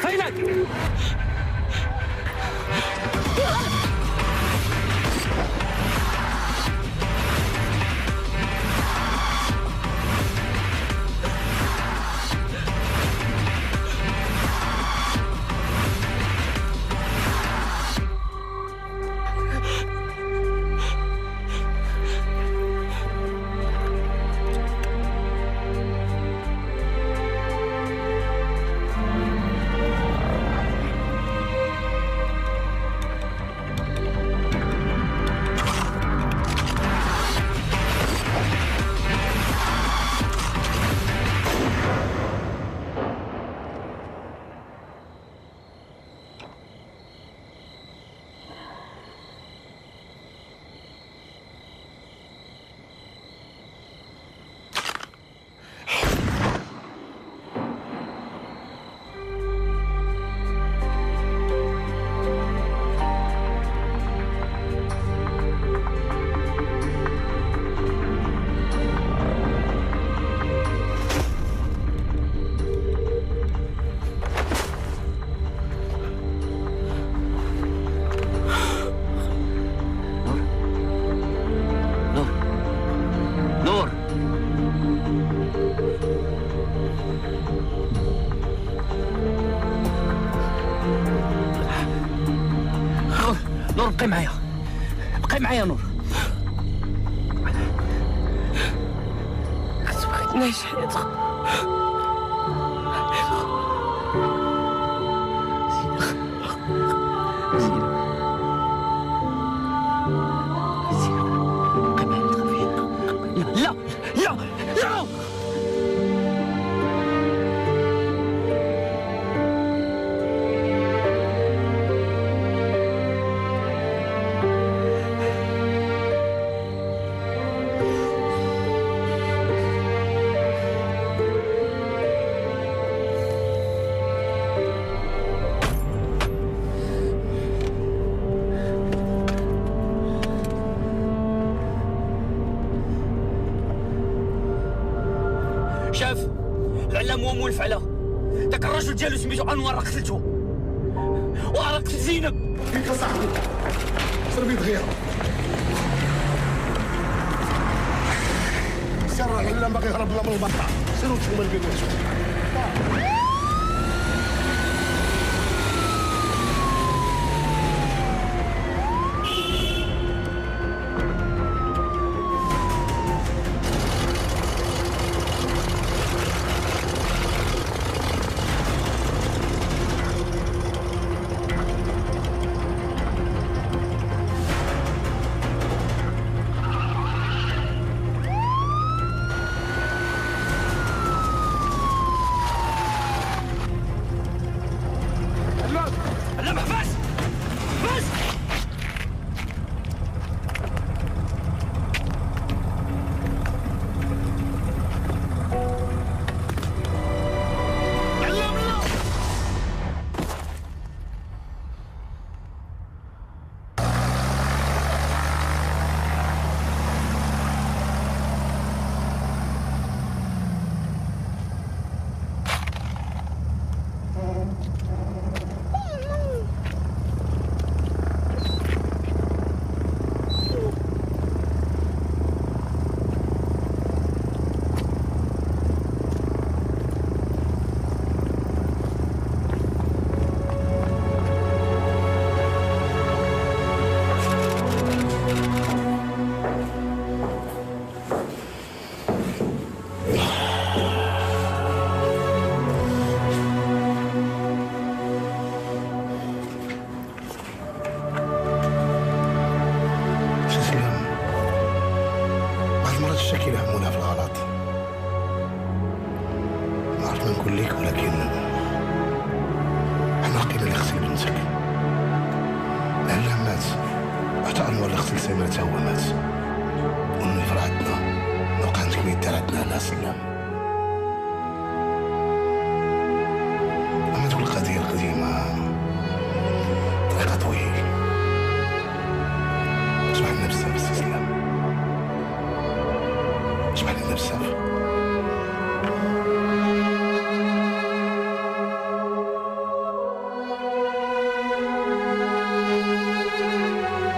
فينك؟ نور بقي معايا، بقي معايا نور. كنت بغيت نعيش حياتك. لا لا لا شاف العلام هو مولف على داك الرجل ديالو سميتو انور، راه قتلته وراه قتل زينب. فيك صاحبي سربي دغيا سير العلام باغي يهرب لنا من البطه، سيروا تشوفوا البيت. ما نقول لك، ولكن حنا لقينا اللي قتل بنتك. لعله مات، حتى انور اللي قتل سمير تا هو مات. ومن فرحتنا لو كانت كما يدار عندنا على سلام. اما تقول القضيه القديمه طريقه طويل. اسمح لنا بزاف سي سلام، اسمح لنا بزاف.